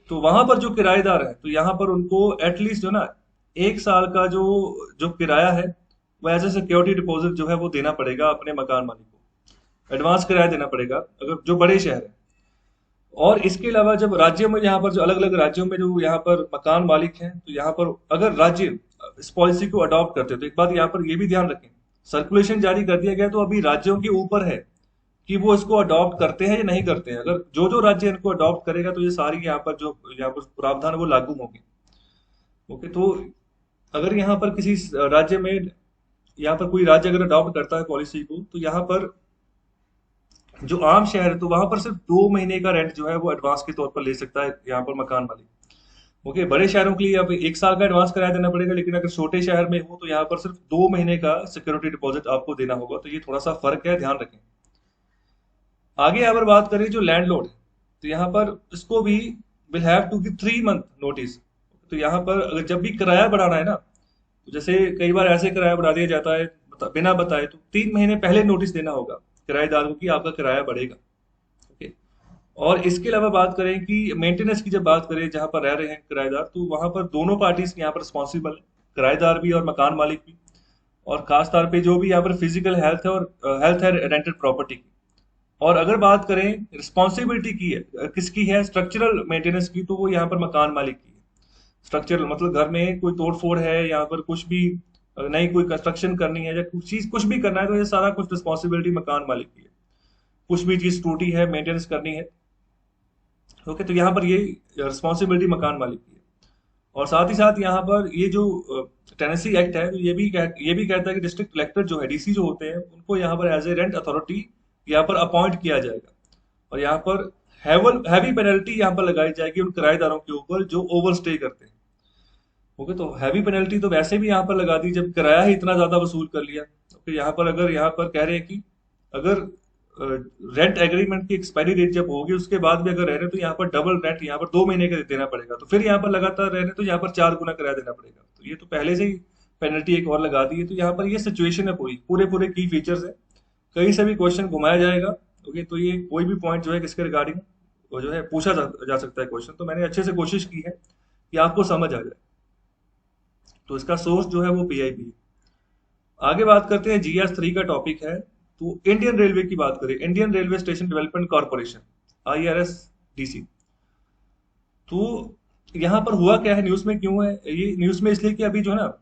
तो वहां पर जो किराएदार है तो यहाँ पर उनको एटलीस्ट जो ना 1 साल का जो जो किराया है वो एज ए सिक्योरिटी डिपॉजिट जो है वो देना पड़ेगा अपने मकान मालिक को, एडवांस किराया देना पड़ेगा अगर जो बड़े शहर है। और इसके अलावा जब राज्यों में, यहाँ पर जो अलग अलग राज्यों में जो यहाँ पर मकान मालिक हैं, तो यहाँ पर अगर राज्य इस पॉलिसी को अडॉप्ट करते हैं तो एक बात यहाँ पर ये भी ध्यान रखें, सर्कुलेशन जारी कर दिया गया तो अभी राज्यों के ऊपर है कि वो इसको अडॉप्ट करते हैं या नहीं करते हैं। अगर जो जो राज्य इनको अडॉप्ट करेगा तो ये सारी यहाँ पर जो यहाँ पर प्रावधान है वो लागू होंगे। ओके, तो अगर यहाँ पर किसी राज्य में, यहाँ पर कोई राज्य अगर अडॉप्ट करता है पॉलिसी को, तो यहाँ पर जो आम शहर है तो वहां पर सिर्फ 2 महीने का रेंट जो है वो एडवांस के तौर पर ले सकता है यहाँ पर मकान मालिक। ओके, बड़े शहरों के लिए अब 1 साल का एडवांस किराया देना पड़ेगा, लेकिन अगर छोटे शहर में हो तो यहाँ पर सिर्फ 2 महीने का सिक्योरिटी डिपॉजिट आपको देना होगा। तो ये थोड़ा सा फर्क है, ध्यान रखें। आगे यहाँ पर बात करें जो लैंडलॉर्ड है, तो यहाँ पर इसको भी will have to give 3 month notice. तो यहाँ पर अगर जब भी किराया बढ़ाना है ना, तो जैसे कई बार ऐसे किराया बढ़ा दिया जाता है बिना बताए, तो 3 महीने पहले नोटिस देना होगा किराएदार को कि आपका किराया बढ़ेगा। ओके, और इसके अलावा बात करें कि मेंटेनेंस की, जब बात करें जहां पर रह रहे हैं किराएदार, तो वहां पर दोनों पार्टीज यहाँ पर रिस्पॉन्सिबल है, किराएदार भी और मकान मालिक भी। और खास तौर पे जो भी यहाँ पर फिजिकल हेल्थ है और हेल्थ है रेंटेड प्रॉपर्टी की। और अगर बात करें रिस्पॉन्सिबिलिटी की है किसकी है, स्ट्रक्चरल मेंटेनेंस की, तो वो यहाँ पर मकान मालिक की है। स्ट्रक्चरल मतलब घर में कोई तोड़ फोड़ है, यहाँ पर कुछ भी नई कोई कंस्ट्रक्शन करनी है या कुछ चीज कुछ भी करना है, तो ये सारा कुछ रिस्पॉन्सिबिलिटी मकान मालिक की है। कुछ भी चीज टूटी है, मेंटेनेंस करनी है, ओके, तो यहाँ पर ये रिस्पॉन्सिबिलिटी मकान मालिक की है। और साथ ही साथ यहाँ पर ये जो टेनेंसी एक्ट है, तो ये भी कहता है कि डिस्ट्रिक्ट कलेक्टर जो है, डीसी जो होते हैं, उनको यहाँ पर एज ए रेंट अथॉरिटी यहाँ पर अपॉइंट किया जाएगा। और यहाँ पर हैवी पेनल्टी यहाँ पर लगाई जाएगी उन किराएदारों के ऊपर जो ओवर स्टे करते हैं। ओके, तो हैवी पेनल्टी तो वैसे भी यहाँ पर लगा दी जब किराया ही इतना ज्यादा वसूल कर लिया। ओके, यहाँ पर अगर यहाँ पर कह रहे हैं कि अगर रेंट एग्रीमेंट की एक्सपायरी डेट जब होगी उसके बाद भी अगर रह रहे हैं तो यहाँ पर डबल रेंट यहाँ पर 2 महीने का देना पड़ेगा। तो फिर यहाँ पर लगातार रह रहे हैं तो यहाँ पर 4 गुना किराया देना पड़ेगा। तो ये तो पहले से ही पेनल्टी एक और लगा दी है। तो यहाँ पर ये सिचुएशन है, पूरे पूरे की फीचर्स है, कहीं से भी क्वेश्चन घुमाया जाएगा। ओके, तो ये कोई भी पॉइंट जो है किसके रिगार्डिंग वो जो है पूछा जा सकता है क्वेश्चन, तो मैंने अच्छे से कोशिश की है कि आपको समझ आ जाए। तो इसका सोर्स जो है वो पीआईबी है। आगे बात करते हैं, GS3 का टॉपिक है। तो इंडियन रेलवे की बात करें, Indian railway station development corporation, IRSDC। तो यहाँ पर हुआ क्या है, न्यूज में क्यों है ये न्यूज में, इसलिए कि अभी जो है ना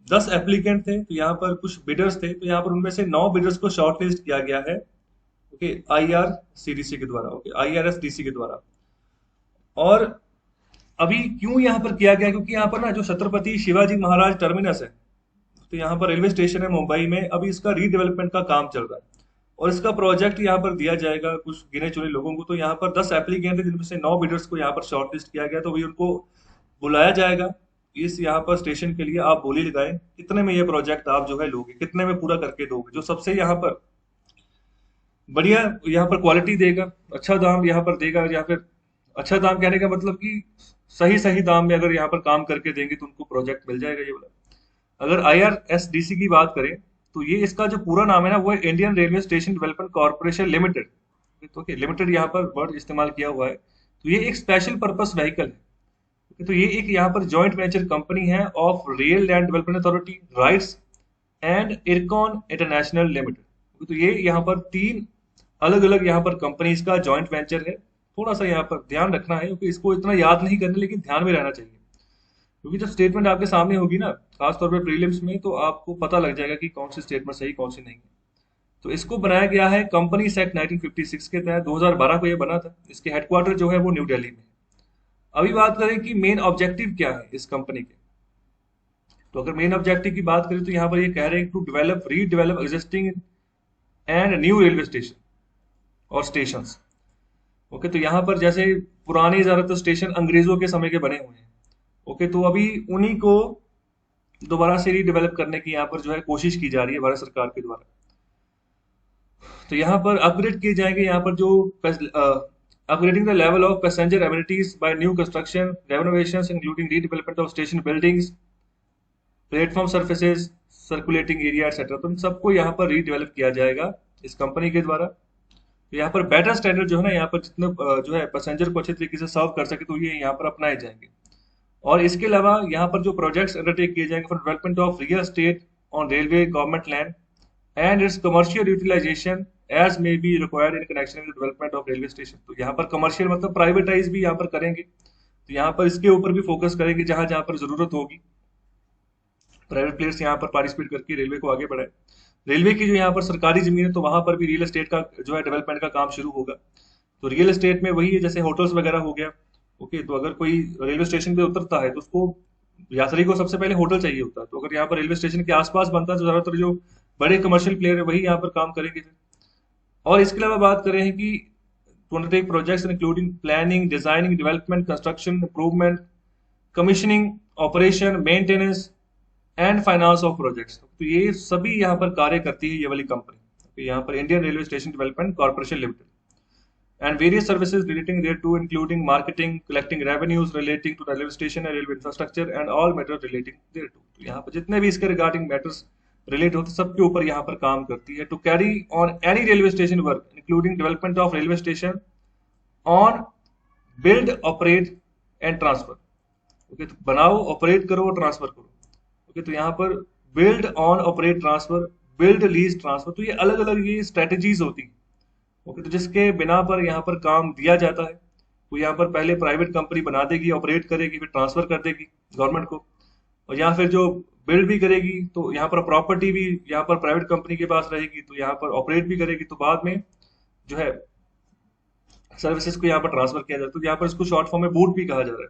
10 एप्लीकेंट थे, तो यहाँ पर कुछ बिडर्स थे, तो यहाँ पर उनमें से 9 बिडर्स को शॉर्टलिस्ट किया गया है, ओके, IRCDC के द्वारा, ओके, IRSDC के द्वारा। और अभी क्यों यहाँ पर किया गया, क्योंकि यहाँ पर ना जो छत्रपति शिवाजी महाराज टर्मिनस है, तो यहाँ पर रेलवे स्टेशन है मुंबई में, अभी इसका रीडेवलपमेंट का काम चल रहा है और इसका प्रोजेक्ट यहाँ पर दिया जाएगा कुछ गिने चुने लोगों को। तो यहाँ पर 10 एप्लीकेंट है, जिनमें से 9 बिडर्स को यहाँ पर शॉर्टलिस्ट किया गया, तो वही उनको बुलाया जाएगा इस यहाँ पर स्टेशन के लिए। आप बोली लगाएं कितने में ये प्रोजेक्ट आप जो है लोगे, कितने में पूरा करके दोगे, जो सबसे यहाँ पर बढ़िया यहाँ पर क्वालिटी देगा, अच्छा दाम यहाँ पर देगा, या फिर अच्छा दाम कहने का मतलब कि सही सही दाम में अगर यहाँ पर काम करके देंगे तो उनको प्रोजेक्ट मिल जाएगा ये वाला। अगर IRSDC की बात करें, तो ये इसका जो पूरा नाम है ना, वो है Indian railway station development corporation limited. तो लिमिटेड यहाँ पर वर्ड इस्तेमाल किया हुआ है। तो ये एक स्पेशल पर्पस व्हीकल है। तो ये एक यहाँ पर जॉइंट वेंचर कंपनी है of real land development authority, rights and IRCON international limited. तो ये यहाँ पर 3 अलग अलग यहाँ पर कंपनीज का जॉइंट वेंचर है। थोड़ा सा यहाँ पर ध्यान रखना है, क्योंकि इसको इतना याद नहीं करना, लेकिन ध्यान में रहना चाहिए, क्योंकि जब स्टेटमेंट आपके सामने होगी ना, खासतौर पे प्रीलिम्स में, तो आपको पता लग जाएगा कि कौन सी स्टेटमेंट सही कौन सी नहीं है। तो इसको बनाया गया है कंपनी एक्ट 1956 के तहत, 2012 को ये बना था। इसके हेडक्वार्टर जो है वो न्यू दिल्ली में। अभी बात करें कि मेन ऑब्जेक्टिव क्या है इस कंपनी के, तो अगर मेन ऑब्जेक्टिव की बात करें तो यहाँ पर ये कह रहे हैं to develop redevelop existing and new railway station और स्टेशन। ओके, तो यहाँ पर जैसे पुराने ज्यादातर स्टेशन अंग्रेजों के समय के बने हुए हैं, ओके, तो अभी उन्हीं को दोबारा से रीडेवलप करने की यहाँ पर जो है कोशिश की जा रही है भारत सरकार के द्वारा। तो यहाँ पर अपग्रेड किए जाएंगे, यहाँ पर जो upgrading the level of passenger amenities by new construction renovations including redevelopment of station buildings, platform surfaces, circulating area etcetera. तो इन सबको यहाँ पर रीडेवलप किया जाएगा इस कंपनी के द्वारा। तो यहाँ पर बेटर स्टैंडर्ड जो है ना, यहाँ पर जितने जो है पैसेंजर को अच्छे तरीके से सर्व कर सके, तो ये यहाँ पर अपनाए जाएंगे। और इसके अलावा यहाँ पर जो प्रोजेक्ट्स अंडरटेक किए जाएंगे for development of real estate on railway government land and its commercial utilisation as may be required in connection with development of railway station. तो यहाँ पर कमर्शियल मतलब प्राइवेटाइज भी यहाँ पर करेंगे, तो यहाँ पर इसके ऊपर भी फोकस करेंगे, जहां जहां पर जरूरत होगी प्राइवेट प्लेयर्स यहाँ पर पार्टिसिपेट करके रेलवे को आगे बढ़ाए। रेलवे की जो यहाँ पर सरकारी जमीन है, तो वहां पर भी रियल एस्टेट का जो है डेवलपमेंट का काम शुरू होगा। तो रियल एस्टेट में वही है, जैसे होटल्स वगैरह हो गया, ओके, तो अगर कोई रेलवे स्टेशन पे उतरता है तो उसको यात्री को सबसे पहले होटल चाहिए होता है। तो अगर यहाँ पर रेलवे स्टेशन के आसपास बनता है, तो ज्यादातर जो बड़े कमर्शियल प्लेयर है वही यहाँ पर काम करेंगे। और इसके अलावा बात करें हैं कि to undertake projects including planning, designing, development, construction, improvement, commissioning, operation, maintenance and finance of projects. तो ये सभी यहाँ पर कार्य करती है ये वाली कंपनी, तो यहाँ पर Indian railway station development corporation limited, and various services relating thereto, including marketing, collecting revenues relating to railway station and railway infrastructure, and all matters relating thereto। तो यहाँ पर जितने भी इसके रिगार्डिंग मैटर्स रिलेट होते सबके ऊपर यहाँ पर काम करती है। To carry on any railway station work including development of railway station on build, operate and transfer. Okay, तो बनाओ, ऑपरेट करो और ट्रांसफर करो। ओके, तो यहाँ पर build, on, operate, transfer, build, lease, transfer, तो ये अलग अलग ये स्ट्रेटेजीज होती है। ओके, तो जिसके बिना पर यहाँ पर काम दिया जाता है, वो यहाँ पर पहले प्राइवेट कंपनी बना देगी, ऑपरेट करेगी, फिर ट्रांसफर कर देगी गवर्नमेंट को, और यहाँ फिर जो बिल्ड भी करेगी तो यहाँ पर प्रॉपर्टी भी यहाँ पर प्राइवेट कंपनी के पास रहेगी, तो यहाँ पर ऑपरेट भी करेगी, तो बाद में जो है सर्विसेज को यहाँ पर ट्रांसफर किया जाता है। तो यहाँ पर इसको शॉर्ट फॉर्म में बूट भी कहा जा रहा है,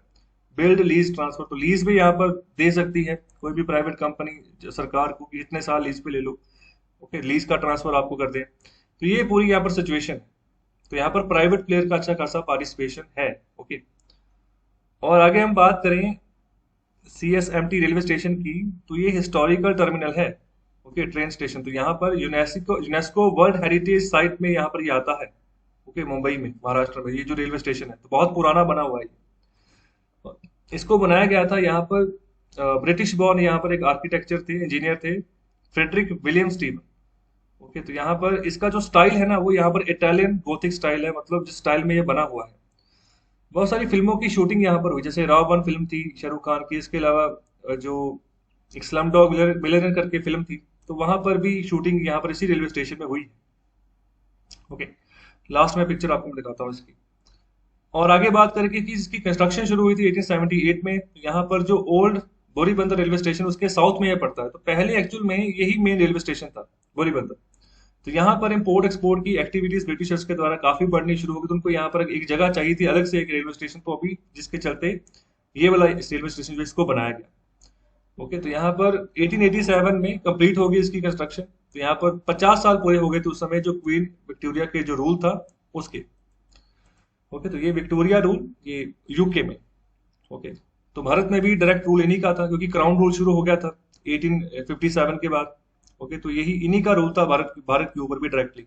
बिल्ड, लीज, ट्रांसफर। तो लीज भी यहाँ पर दे सकती है कोई भी प्राइवेट कंपनी सरकार को कि इतने साल लीज पे ले लो, ओके, लीज का ट्रांसफर आपको कर दें। तो ये पूरी यहाँ पर सिचुएशन है। तो यहाँ पर प्राइवेट प्लेयर का अच्छा खासा पार्टिसिपेशन है, ओके। और आगे हम बात करें CSMT रेलवे स्टेशन की, तो ये हिस्टोरिकल टर्मिनल है, ओके, ट्रेन स्टेशन। तो यहाँ पर यूनेस्को वर्ल्ड हेरिटेज साइट में यहाँ पर ये आता है, ओके, मुंबई में, महाराष्ट्र में। ये जो रेलवे स्टेशन है तो बहुत पुराना बना हुआ है। इसको बनाया गया था यहाँ पर ब्रिटिश बॉर्न यहाँ पर एक आर्किटेक्चर थे, इंजीनियर थे, फ्रेडरिक विलियम स्टीवन। ओके, तो यहाँ पर इसका जो स्टाइल है ना, वो यहाँ पर इटालियन गोथिक स्टाइल है, मतलब जिस स्टाइल में ये बना हुआ है। बहुत सारी फिल्मों की शूटिंग यहाँ पर हुई, जैसे राव 1 फिल्म थी शाहरुख खान की, इसके अलावा जो एक स्लम डॉग मिलियनेयर करके फिल्म थी, तो वहां पर भी शूटिंग यहाँ पर इसी रेलवे स्टेशन में हुई। ओके, लास्ट में पिक्चर आपको मैं दिखाता हूँ इसकी। और आगे बात करें कि इसकी कंस्ट्रक्शन शुरू हुई थी 1878 में। यहाँ पर जो ओल्ड बोरीबंदर रेलवे स्टेशन उसके साउथ में यह पड़ता है, तो पहले एक्चुअल में यही मेन रेलवे स्टेशन था, बोरीबंदर। तो यहाँ पर इम्पोर्ट एक्सपोर्ट की एक्टिविटीज ब्रिटिशर्स के द्वारा काफी बढ़नी शुरू हो गई, तो उनको यहाँ पर एक जगह चाहिए थी अलग से एक रेलवे स्टेशन, तो अभी जिसके चलते ये वाला रेलवे स्टेशन जो इसको बनाया गया। ओके, तो यहाँ पर 1887 में कंप्लीट हो गई इसकी कंस्ट्रक्शन। तो यहाँ पर 50 साल पूरे हो गए थे उस समय जो क्वीन विक्टोरिया के जो रूल था उसके। ओके, तो ये विक्टोरिया रूल, ये यूके में। ओके, तो भारत में भी डायरेक्ट रूल इन्हीं का था, क्योंकि क्राउन रूल शुरू हो गया था 1857 के बाद। ओके, तो यही इन्हीं का रूल था भारत भारत के ऊपर भी डायरेक्टली।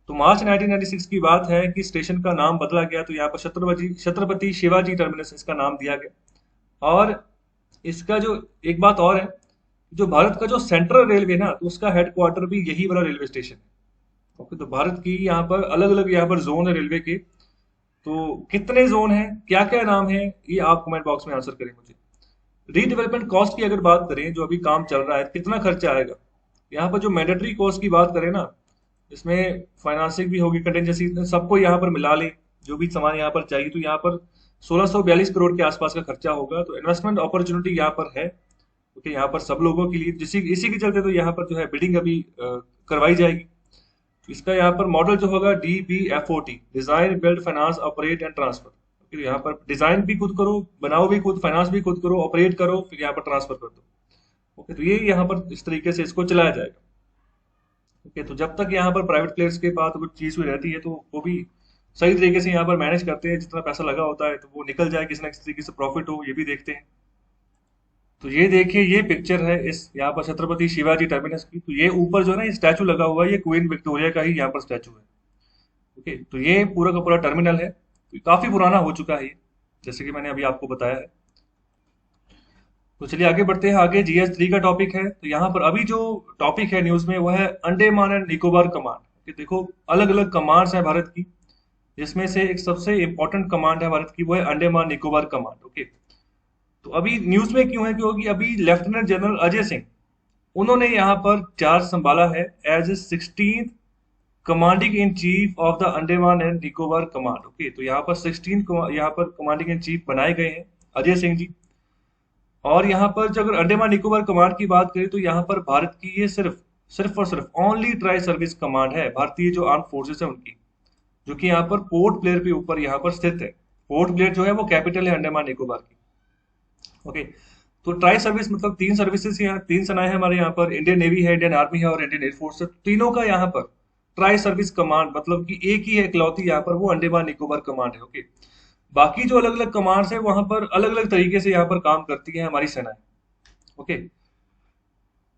तो मार्च 1996 की बात है कि स्टेशन का नाम बदला गया, तो यहाँ पर छत्रपति छत्रपति शिवाजी टर्मिनस इसका नाम दिया गया। और इसका जो एक बात और है, जो भारत का जो सेंट्रल रेलवे ना, तो उसका हेडक्वार्टर भी यही वाला रेलवे स्टेशन है। ओके, तो भारत की यहाँ पर अलग अलग यहाँ पर जोन है रेलवे के। तो कितने जोन हैं, क्या क्या नाम है, ये आप कमेंट बॉक्स में आंसर करें मुझे। रीडेवलपमेंट कॉस्ट की अगर बात करें, जो अभी काम चल रहा है, कितना खर्चा आएगा। यहाँ पर जो मैंडेटरी कॉस्ट की बात करें ना, इसमें फाइनेंसिंग भी होगी, कंटेंजेंसी, सबको यहाँ पर मिला ले, जो भी सामान यहाँ पर चाहिए, तो यहाँ पर 1642 करोड़ के आसपास का खर्चा होगा। तो इन्वेस्टमेंट अपॉर्चुनिटी यहाँ पर है। ओके, यहाँ पर सब लोगों के लिए, इसी के चलते तो यहाँ पर जो है बिडिंग अभी करवाई जाएगी। इसका यहाँ पर मॉडल जो होगा DBFOT, design build finance operate and transfer. यहाँ पर डिजाइन भी खुद करो, बनाओ भी खुद, फाइनेंस भी खुद करो, ऑपरेट करो, फिर यहाँ पर ट्रांसफर कर दो। ओके, तो ये यहाँ पर इस तरीके से इसको चलाया जाएगा। ओके, तो जब तक यहाँ पर प्राइवेट प्लेयर्स के पास कुछ चीज हुई रहती है, तो वो भी सही तरीके से यहाँ पर मैनेज करते हैं, जितना पैसा लगा होता है तो वो निकल जाए, किसी ना किसी तरीके से प्रॉफिट हो, ये भी देखते हैं। तो ये देखिए, ये पिक्चर है इस यहाँ पर छत्रपति शिवाजी टर्मिनस की। तो ये ऊपर जो है ना, ये स्टैचू लगा हुआ है, ये क्वीन विक्टोरिया का ही यहाँ पर स्टैचू है। ओके, तो ये पूरा का पूरा टर्मिनल है, तो काफी पुराना हो चुका है ये, जैसे कि मैंने अभी आपको बताया है। तो चलिए आगे बढ़ते हैं। आगे GS3 का टॉपिक है। तो यहाँ पर अभी जो टॉपिक है न्यूज में, वो है अंडमान एंड निकोबार कमांड। कि देखो, अलग अलग कमांड्स हैं भारत की, जिसमें से एक सबसे इंपॉर्टेंट कमांड है भारत की, वो है अंडमान निकोबार कमांड। ओके, तो अभी न्यूज में क्यों है, क्योंकि अभी लेफ्टिनेंट जनरल अजय सिंह, उन्होंने यहाँ पर चार्ज संभाला है as a 16th commanding in chief of the Andaman and Nicobar command. Okay, तो यहाँ पर 16 यहाँ पर कमांडिंग इन चीफ बनाए गए हैं अजय सिंह जी। और यहाँ पर जो अगर अंडमान निकोबार कमांड की बात करें, तो यहाँ पर भारत की ये सिर्फ सिर्फ और सिर्फ ओनली ट्राई सर्विस कमांड है, भारतीय जो आर्म फोर्सेस है उनकी, जो कि यहाँ पर पोर्ट ब्लेयर के ऊपर यहाँ पर स्थित है। पोर्ट ब्लेयर जो है वो कैपिटल है अंडमान निकोबार की। ओके, तो ट्राई सर्विस मतलब 3 सर्विसेज यहाँ, 3 सेनाएं हैं हमारे यहाँ पर, इंडियन नेवी है, इंडियन आर्मी है और इंडियन एयरफोर्स है। तीनों का यहाँ पर ट्राई सर्विस कमांड, मतलब कि एक ही है इकलौती यहाँ पर, वो अंडमान निकोबार कमांड है। ओके, बाकी जो अलग अलग कमांड्स है, वहां पर अलग अलग तरीके से यहाँ पर काम करती है हमारी सेनाएं। ओके,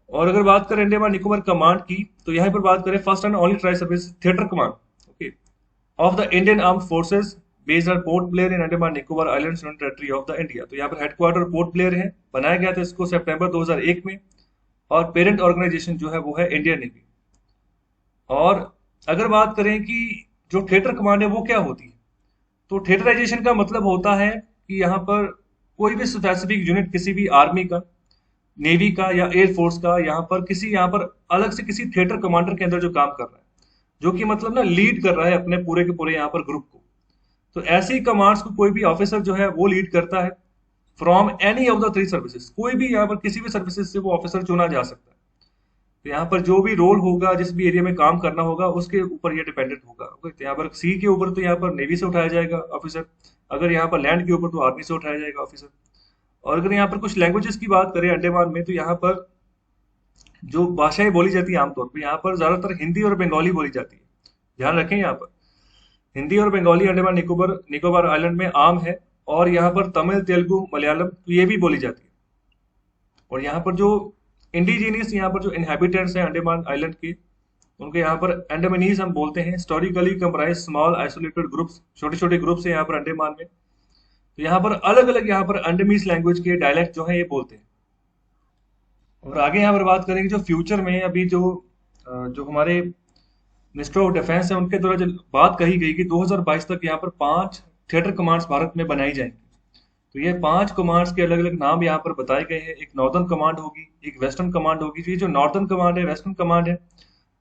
और अगर बात करें अंडमान निकोबार कमांड की, तो यहाँ पर बात करें first and only tri service theatre command, okay, of the Indian armed forces based eight port Blair in Andaman Nicobar islands union territory of the India. तो यहाँ पर हेडक्वार्टर पोर्ट ब्लेयर है, बनाया गया था इसको सितंबर 2001 में, और पेरेंट ऑर्गेनाइजेशन जो है वो है इंडियन नेवी। और अगर बात करें कि जो थिएटर कमांड है वो क्या होती है, तो थिएटराइजेशन का मतलब होता है कि यहाँ पर कोई भी स्पेसिफिक यूनिट, किसी भी आर्मी का, नेवी का या एयरफोर्स का, यहाँ पर किसी यहाँ पर अलग से किसी थिएटर कमांडर के अंदर जो काम कर रहा है, जो कि मतलब ना लीड कर रहा है अपने पूरे के पूरे यहाँ पर ग्रुप को। तो ऐसे ही कमांड्स को कोई भी ऑफिसर जो है वो लीड करता है from any of the 3 services. कोई भी यहाँ पर किसी भी सर्विसेज से वो ऑफिसर चुना जा सकता है। तो यहाँ पर जो भी रोल होगा, जिस भी एरिया में काम करना होगा, उसके ऊपर ये डिपेंडेंट होगा। ओके, तो यहाँ पर सी के ऊपर तो यहाँ पर नेवी से उठाया जाएगा ऑफिसर, अगर यहाँ पर लैंड के ऊपर तो आर्मी से उठाया जाएगा ऑफिसर। और अगर यहाँ पर कुछ लैंग्वेजेस की बात करें अंडमान में, तो यहाँ पर जो भाषाएं बोली जाती है आमतौर पर, यहाँ पर ज्यादातर हिंदी और बंगाली बोली जाती है। ध्यान रखें, यहाँ पर हिंदी और बंगाली अंडमान निकोबार निकोबार आइलैंड में आम है। और यहाँ पर तमिल, तेलुगु, मलयालम, तो ये भी बोली जाती है। और यहाँ पर जो इंडिजीनियस, यहाँ पर जो इनहेबिटेंट्स हैं अंडमान आइलैंड के, उनके यहाँ पर अंडमानीज हम बोलते हैं। Historically comprise small isolated groups, छोटे छोटे ग्रुप्स हैं यहाँ पर अंडमान में। तो यहाँ पर अलग अलग यहाँ पर अंडमीज लैंग्वेज के डायलेक्ट जो है ये बोलते हैं। और आगे यहाँ पर बात करेंगे जो फ्यूचर में अभी जो जो हमारे मिनिस्टर ऑफ डिफेंस है, उनके द्वारा जो बात कही गई कि 2022 तक यहाँ पर 5 थिएटर कमांड्स भारत में बनाई जाएंगी। तो ये 5 कमांड्स के अलग अलग नाम यहाँ पर बताए गए हैं। एक नॉर्दर्न कमांड होगी, एक वेस्टर्न कमांड होगी। तो ये जो नॉर्दर्न कमांड है, वेस्टर्न कमांड है,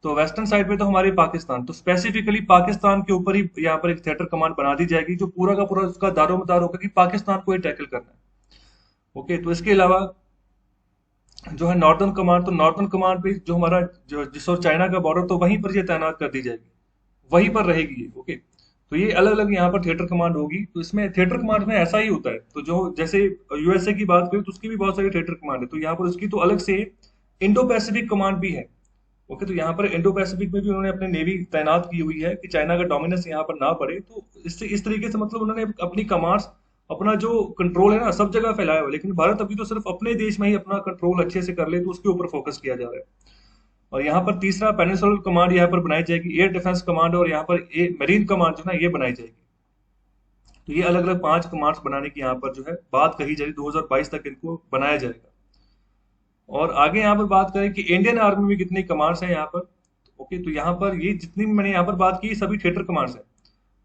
तो वेस्टर्न साइड पे तो हमारे पाकिस्तान, तो स्पेसिफिकली पाकिस्तान के ऊपर ही यहाँ पर एक थिएटर कमांड बना दी जाएगी, जो पूरा का पूरा उसका दारोमदार होगा कि पाकिस्तान को ही टैकल करना है। ओके, तो इसके अलावा जो है नॉर्दर्न कमांड, तो नॉर्दर्न कमांड पे जो हमारा जो जिस और चाइना का बॉर्डर, तो वहीं पर ये तैनात कर दी जाएगी, वहीं पर रहेगी ये। ओके, तो ये अलग अलग यहाँ पर थिएटर कमांड होगी। तो इसमें थिएटर कमांड में ऐसा ही होता है, तो जो जैसे यूएसए की बात करें तो उसकी भी बहुत सारी थिएटर कमांड है, तो यहाँ पर उसकी तो अलग से इंडो पैसिफिक कमांड भी है। ओके, तो यहाँ पर इंडो पैसिफिक में भी उन्होंने अपनी नेवी तैनात की हुई है कि चाइना का डोमिनेंस यहाँ पर ना पड़े। तो इससे इस तरीके से मतलब उन्होंने अपनी कमांड्स, अपना जो कंट्रोल है ना, सब जगह फैलाया हुआ है। लेकिन भारत अभी तो सिर्फ अपने देश में ही अपना कंट्रोल अच्छे से कर ले, तो उसके ऊपर फोकस किया जा रहा है। और यहाँ पर तीसरा पेनिनसुलर कमांड यहाँ पर बनाई जाएगी, एयर डिफेंस कमांड, और यहाँ पर मरीन कमांड जो ना ये बनाई जाएगी। तो ये अलग अलग 5 कमांड्स बनाने की यहाँ पर जो है बात कही जा रही, 2022 तक इनको बनाया जाएगा। और आगे यहाँ पर बात करें कि इंडियन आर्मी में कितनी कमांड्स हैं यहाँ पर। ओके, तो यहाँ पर ये जितनी भी मैंने यहाँ पर बात की, सभी थिएटर कमांड्स हैं।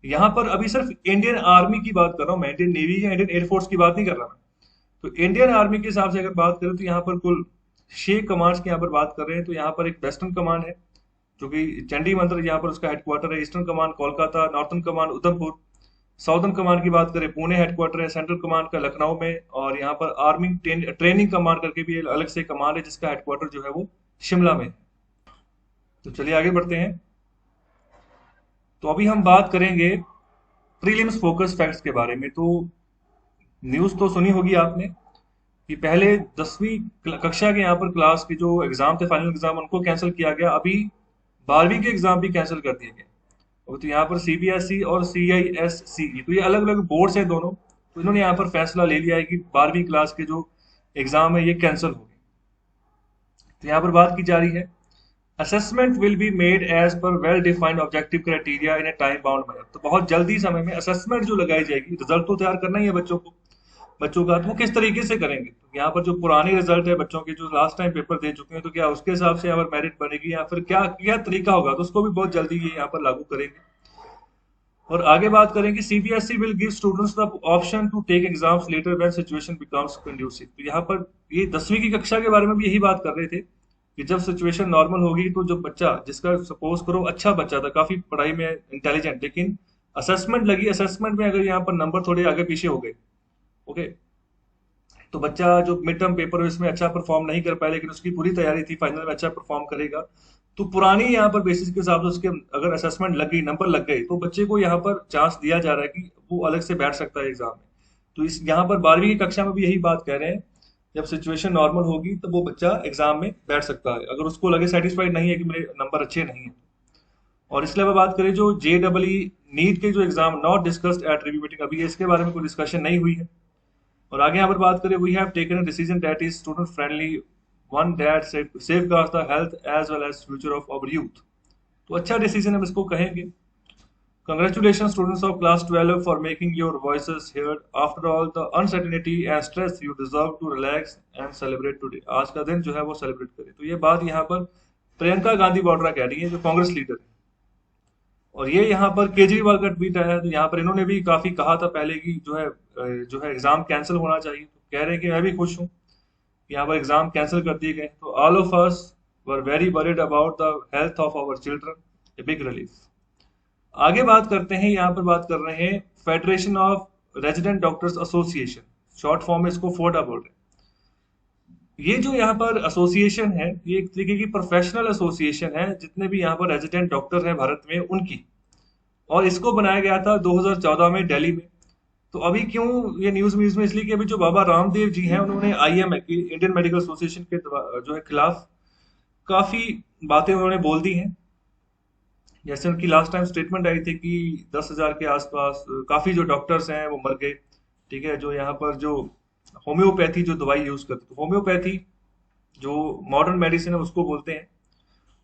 यहाँ पर अभी सिर्फ इंडियन आर्मी की बात कर रहा हूँ मैं, इंडियन नेवी या इंडियन एयरफोर्स की बात नहीं कर रहा मैं। तो इंडियन आर्मी के हिसाब से अगर बात करें तो यहाँ पर कुल 6 कमांड्स की यहाँ पर बात कर रहे हैं। तो यहाँ पर एक वेस्टर्न कमांड है, जो कि चंडी मंदिर यहाँ पर उसका हेडक्वार्टर है। Eastern command Kolkata, northern command Udhampur, southern command की बात करें पुणे हेडक्वार्टर है, सेंट्रल कमांड का लखनऊ में, और यहाँ पर आर्मी ट्रेनिंग कमांड करके भी अलग से कमांड है, जिसका हेडक्वार्टर जो है वो शिमला में। तो चलिए आगे बढ़ते हैं। तो अभी हम बात करेंगे प्रीलिम्स फोकस फैक्ट्स के बारे में। तो न्यूज़ तो सुनी होगी आपने कि पहले 10वीं कक्षा के यहाँ पर क्लास के जो एग्जाम थे, फाइनल एग्जाम, उनको कैंसिल किया गया। अभी 12वीं के एग्जाम भी कैंसिल कर दिए गए। तो यहाँ पर सीबीएसई और सीआईएससीई, तो ये अलग अलग बोर्ड्स हैं दोनों, तो इन्होंने यहाँ पर फैसला ले लिया है कि 12वीं क्लास के जो एग्जाम है ये कैंसिल हो गए। तो यहाँ पर बात की जा रही है, assessment will be made as per well defined objective criteria in a time bound manner. तो बहुत जल्दी समय में असेसमेंट जो लगाई जाएगी, रिजल्ट तो तैयार करना ही है बच्चों का, तो वो किस तरीके से करेंगे। तो यहाँ पर जो पुराने रिजल्ट है बच्चों के, जो लास्ट टाइम पेपर दे चुके हैं, तो क्या उसके हिसाब से यहाँ पर मेरिट बनेगी या फिर क्या क्या तरीका होगा, तो उसको भी बहुत जल्दी ये यहाँ पर लागू करेंगे। और आगे बात करें कि CBSE will give students the option to take exams later when situation becomes conducive. तो यहाँ पर ये 10वीं की कक्षा के बारे में भी यही बात कर रहे थे कि जब सिचुएशन नॉर्मल होगी, तो जो बच्चा, जिसका सपोज करो अच्छा बच्चा था, काफी पढ़ाई में इंटेलिजेंट, लेकिन असेसमेंट लगी, असेसमेंट में अगर यहाँ पर नंबर थोड़े आगे पीछे हो गए, ओके, तो बच्चा जो मिड टर्म पेपर है उसमें अच्छा परफॉर्म नहीं कर पाया, लेकिन उसकी पूरी तैयारी थी, फाइनल में अच्छा परफॉर्म करेगा, तो पुरानी यहाँ पर बेसिस के हिसाब से उसके अगर असेसमेंट लग गई, नंबर लग गए, तो बच्चे को यहाँ पर चांस दिया जा रहा है कि वो अलग से बैठ सकता है एग्जाम में। तो इस यहाँ पर 12वीं की कक्षा में भी यही बात कह रहे हैं, जब सिचुएशन नॉर्मल होगी तो वो बच्चा एग्जाम में बैठ सकता है, अगर उसको लगे सेटिस्फाइड नहीं है कि मेरे नंबर अच्छे नहीं है। और इसके अलावा बात करें जो JEE नीट के जो exam not discussed at review meeting, अभी इसके बारे में कोई डिस्कशन नहीं हुई है। और आगे यहाँ पर बात करें, we have taken a decision that is student friendly, one that safeguards the health as well as future of our youth। तो अच्छा डिसीजन हम इसको कहेंगे। Congratulations students of class 12 for making your voices heard after all the uncertainty and stress, you deserve to relax and celebrate today। आज का दिन जो है वो सेलिब्रेट करें। तो ये बात यहाँ पर प्रियंका गांधी वाड्रा कह रही है, जो कांग्रेस लीडर है। और ये यहाँ पर केजरीवाल का ट्वीट आया है, तो यहाँ पर इन्होंने भी काफी कहा था पहले कि जो है एग्जाम कैंसिल होना चाहिए। तो कह रहे हैं कि मैं भी खुश हूँ, यहाँ पर एग्जाम कैंसिल कर दिए गए। तो all of us were very worried about the health of our children, a big relief. आगे बात करते हैं, यहाँ पर बात कर रहे हैं federation of resident doctors association, short form में इसको फोडा बोल रहे हैं। ये जो यहाँ पर एसोसिएशन है, ये एक तरीके की प्रोफेशनल एसोसिएशन है, जितने भी यहाँ पर रेजिडेंट डॉक्टर हैं भारत में उनकी, और इसको बनाया गया था 2014 में दिल्ली में। तो अभी क्यों ये न्यूज में, इसलिए कि अभी जो बाबा रामदेव जी हैं, उन्होंने IMA की, इंडियन मेडिकल एसोसिएशन के जो है खिलाफ काफी बातें उन्होंने बोल दी हैं। जैसे उनकी लास्ट टाइम स्टेटमेंट आई थी कि 10,000 के आसपास काफी जो डॉक्टर्स हैं वो मर गए, ठीक है, जो यहाँ पर जो होम्योपैथी जो दवाई यूज करते, तो होम्योपैथी जो मॉडर्न मेडिसिन है उसको बोलते हैं।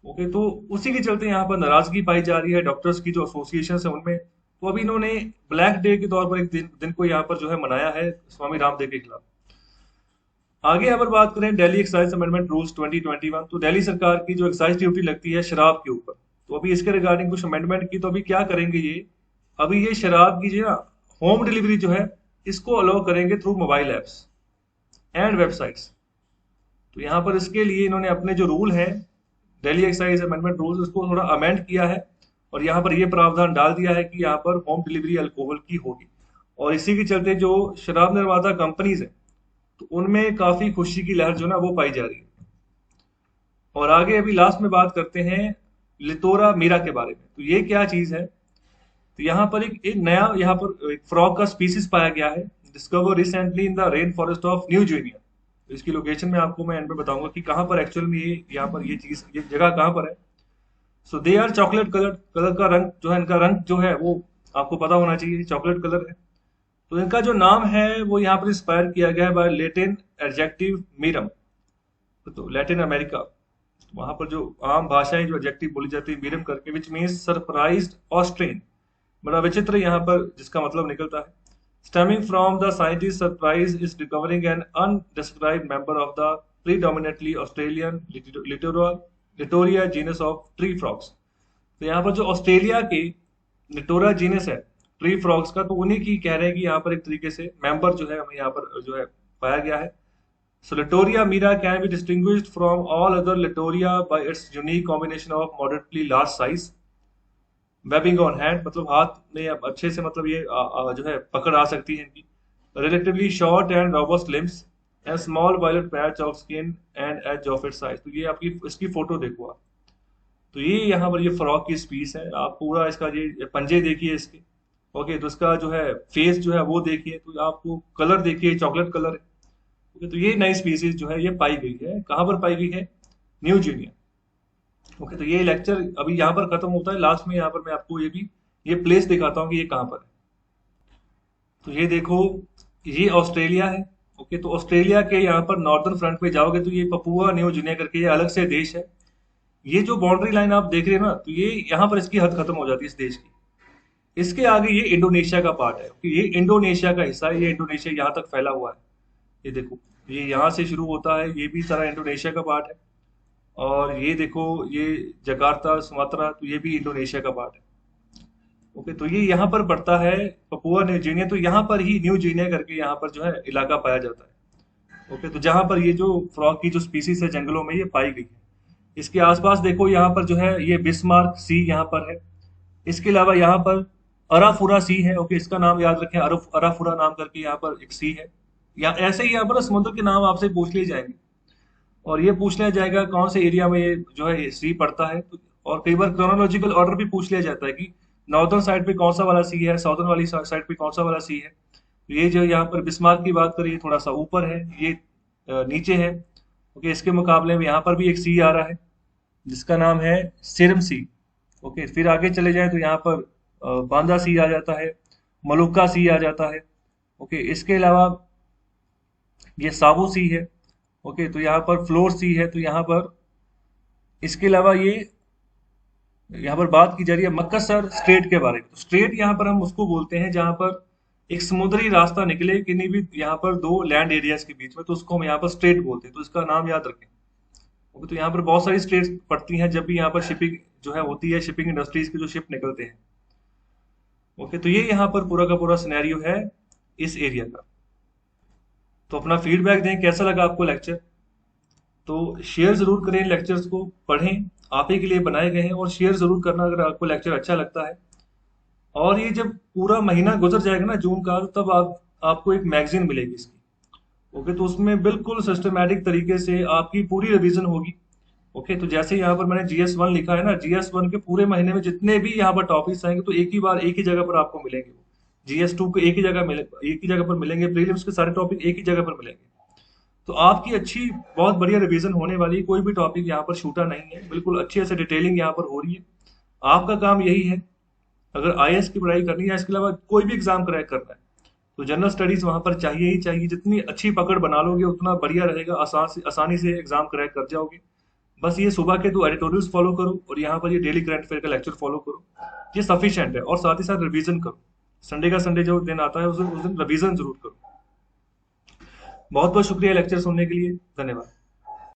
ओके, तो उसी के चलते यहाँ पर नाराजगी पाई जा रही है डॉक्टर्स की जो एसोसिएशन है उनमें। तो अभी इन्होंने ब्लैक डे के तौर पर एक दिन को यहाँ पर जो है मनाया है स्वामी रामदेव के खिलाफ। आगे यहाँ पर बात करें दिल्ली एक्साइज अमेंडमेंट रूल्स 2021। तो दिल्ली सरकार की जो एक्साइज ड्यूटी लगती है शराब के ऊपर, तो अभी इसके रिगार्डिंग कुछ अमेंडमेंट की, तो अभी क्या करेंगे ये, अभी ये शराब की जो ना होम डिलीवरी जो है इसको अलाउ करेंगे through mobile apps and websites. तो यहाँ पर इसके लिए इन्होंने अपने जो रूल है दिल्ली एक्साइज अमेंडमेंट रूल्स उसको थोड़ा अमेंड किया है और यहाँ पर ये प्रावधान डाल दिया है कि यहाँ पर होम डिलीवरी अल्कोहल की होगी। और इसी के चलते जो शराब निर्माता कंपनीज है तो उनमें काफी खुशी की लहर जो ना वो पाई जा रही है। और आगे अभी लास्ट में बात करते हैं लिटोरा मीरा के बारे में। तो ये क्या चीज है, तो यहाँ पर एक नया यहाँ पर एक फ्रॉग का स्पीसीज पाया गया है discover recently in the rain forest of new Guinea. तो इसकी लोकेशन में आपको मैं एंड में बताऊंगा कि कहाँ पर एक्चुअल में ये यहाँ पर ये चीज ये जगह कहाँ पर है। So they are chocolate colour, colour का रंग जो है इनका रंग जो है वो आपको पता होना चाहिए चॉकलेट कलर है। तो इनका जो नाम है वो यहाँ पर इंस्पायर किया गया है बाय लैटिन एडजेक्टिव मीरम। तो लैटिन अमेरिका वहां पर जो आम भाषाएं जो एडजेक्टिव बोली जाती है मीरम करके विच मीन्स सरप्राइज्ड और स्ट्रेन, बड़ा विचित्र यहाँ पर जिसका मतलब निकलता है। Stemming from the scientist surprise is discovering an undescribed member of the predominantly Australian Litoria genus of tree frogs. तो यहाँ पर जो ऑस्ट्रेलिया के लिटोरा जीनस है ट्री फ्रॉग्स का, तो उन्हीं की कह रहे हैं कि यहाँ पर एक तरीके से मेंबर जो है हमें यहाँ पर जो है पाया गया है। So Litoria mira can be distinguished from all other Litoria by its unique combination of moderately large size, webbing on hand, मतलब हाथ में अब अच्छे से मतलब ये जो है पकड़ आ सकती है इनकी, relatively short and robust limbs, and small violet patch of skin and edge of its size। तो ये आपकी इसकी फोटो देखो आप, तो ये यहाँ पर ये फ्रॉग की स्पीस है। आप पूरा इसका ये पंजे देखिए इसके, ओके, तो इसका जो है फेस जो है वो देखिए, तो आपको कलर देखिए चॉकलेट कलर है। तो ये नई स्पीसीज जो है ये पाई गई है, कहां पर पाई गई है, न्यू गिनिया। ओके, तो ये लेक्चर अभी यहाँ पर खत्म होता है। लास्ट में यहाँ पर मैं आपको ये भी ये प्लेस दिखाता हूँ कि ये कहाँ पर है। तो ये देखो ये ऑस्ट्रेलिया है। ओके, तो ऑस्ट्रेलिया के यहाँ पर नॉर्दर्न फ्रंट पे जाओगे तो ये पपुआ न्यू गिनिया करके ये अलग से देश है। ये जो बाउंड्री लाइन आप देख रहे हैं ना, तो ये यहाँ पर इसकी हद खत्म हो जाती है इस देश की। इसके आगे ये इंडोनेशिया का पार्ट है, ये इंडोनेशिया का हिस्सा है, ये इंडोनेशिया यहाँ तक फैला हुआ है। ये देखो ये यहाँ से शुरू होता है, ये भी सारा इंडोनेशिया का पार्ट है। और ये देखो ये जकार्ता सुमात्रा, तो ये भी इंडोनेशिया का पार्ट है। ओके, तो ये यहाँ पर पड़ता है पपुआ न्यू गिनिया। तो यहाँ पर ही न्यू गिनिया करके यहाँ पर जो है इलाका पाया जाता है। ओके, तो जहाँ पर ये जो फ्रॉग की जो स्पीसीज है जंगलों में ये पाई गई है। इसके आसपास देखो यहाँ पर जो है ये बिस्मार्क सी यहाँ पर है। इसके अलावा यहाँ पर अराफुरा सी है। ओके, इसका नाम याद रखें, अराफुरा नाम करके यहाँ पर एक सी है। या ऐसे ही यहाँ पर समुद्र के नाम आपसे पूछ लिए जाएंगे और ये पूछ लिया जाएगा कौन से एरिया में ये जो है सी पड़ता है। और कई बार क्रोनोलॉजिकल ऑर्डर भी पूछ लिया जाता है कि नॉर्दर्न साइड पे कौन सा वाला सी है, साउदर्न वाली साइड पे कौन सा वाला सी है। ये जो यहाँ पर बिस्मार्क की बात करें, थोड़ा सा ऊपर है, ये नीचे है। ओके, इसके मुकाबले में यहाँ पर भी एक सी आ रहा है जिसका नाम है सिरम सी। ओके, फिर आगे चले जाए तो यहाँ पर बांदा सी आ जाता है, मलुक्का सी आ जाता है। ओके, इसके अलावा ये साबो सी है। ओके, तो यहाँ पर फ्लोर सी है। तो यहाँ पर इसके अलावा ये यहाँ पर बात की जा रही है मक्कसर स्ट्रेट के बारे में। तो स्ट्रेट यहाँ पर हम उसको बोलते हैं जहाँ पर एक समुद्री रास्ता निकले किन्हीं भी यहाँ पर दो लैंड एरियाज के बीच में, तो उसको हम यहाँ पर स्ट्रेट बोलते हैं। तो इसका नाम याद रखें। ओके, तो यहाँ पर बहुत सारी स्ट्रेट्स पड़ती हैं जब भी यहाँ पर शिपिंग जो है होती है, शिपिंग इंडस्ट्रीज के जो शिप निकलते हैं। ओके, तो ये यहाँ पर पूरा का पूरा सिनेरियो है इस एरिया का। तो अपना फीडबैक दें कैसा लगा आपको लेक्चर। तो शेयर जरूर करें लेक्चर्स को, पढ़ें, आप ही के लिए बनाए गए हैं, और शेयर जरूर करना अगर आपको लेक्चर अच्छा लगता है। और ये जब पूरा महीना गुजर जाएगा ना जून का, तब आपको एक मैगजीन मिलेगी इसकी। ओके, तो उसमें बिल्कुल सिस्टमैटिक तरीके से आपकी पूरी रिवीजन होगी। ओके, तो जैसे यहाँ पर मैंने GS1 लिखा है ना, GS1 के पूरे महीने में जितने भी यहाँ पर टॉपिक्स आएंगे तो एक ही बार एक ही जगह पर आपको मिलेंगे। GS2 को एक ही जगह पर मिलेंगे, प्रीलिम्स के सारे टॉपिक एक ही जगह पर मिलेंगे। तो आपकी अच्छी बहुत बढ़िया रिवीजन होने वाली, कोई भी टॉपिक यहाँ पर छूटा नहीं है, बिल्कुल अच्छे से डिटेलिंग यहाँ पर हो रही है। आपका काम यही है, अगर IAS की पढ़ाई करनी है, इसके अलावा कोई भी एग्जाम क्रैक करना है, तो जनरल स्टडीज वहां पर चाहिए ही चाहिए। जितनी अच्छी पकड़ बना लोगे उतना बढ़िया रहेगा, आसानी से एग्जाम क्रैक कर जाओगे। बस ये सुबह के 2 एडिटोरियल्स फॉलो करो और यहाँ पर ये डेली करंट अफेयर का लेक्चर फॉलो करो, ये सफिशिएंट है। और साथ ही साथ रिवीजन करो, संडे का संडे जो दिन आता है उस दिन रिवीजन जरूर करो। बहुत बहुत शुक्रिया लेक्चर सुनने के लिए, धन्यवाद।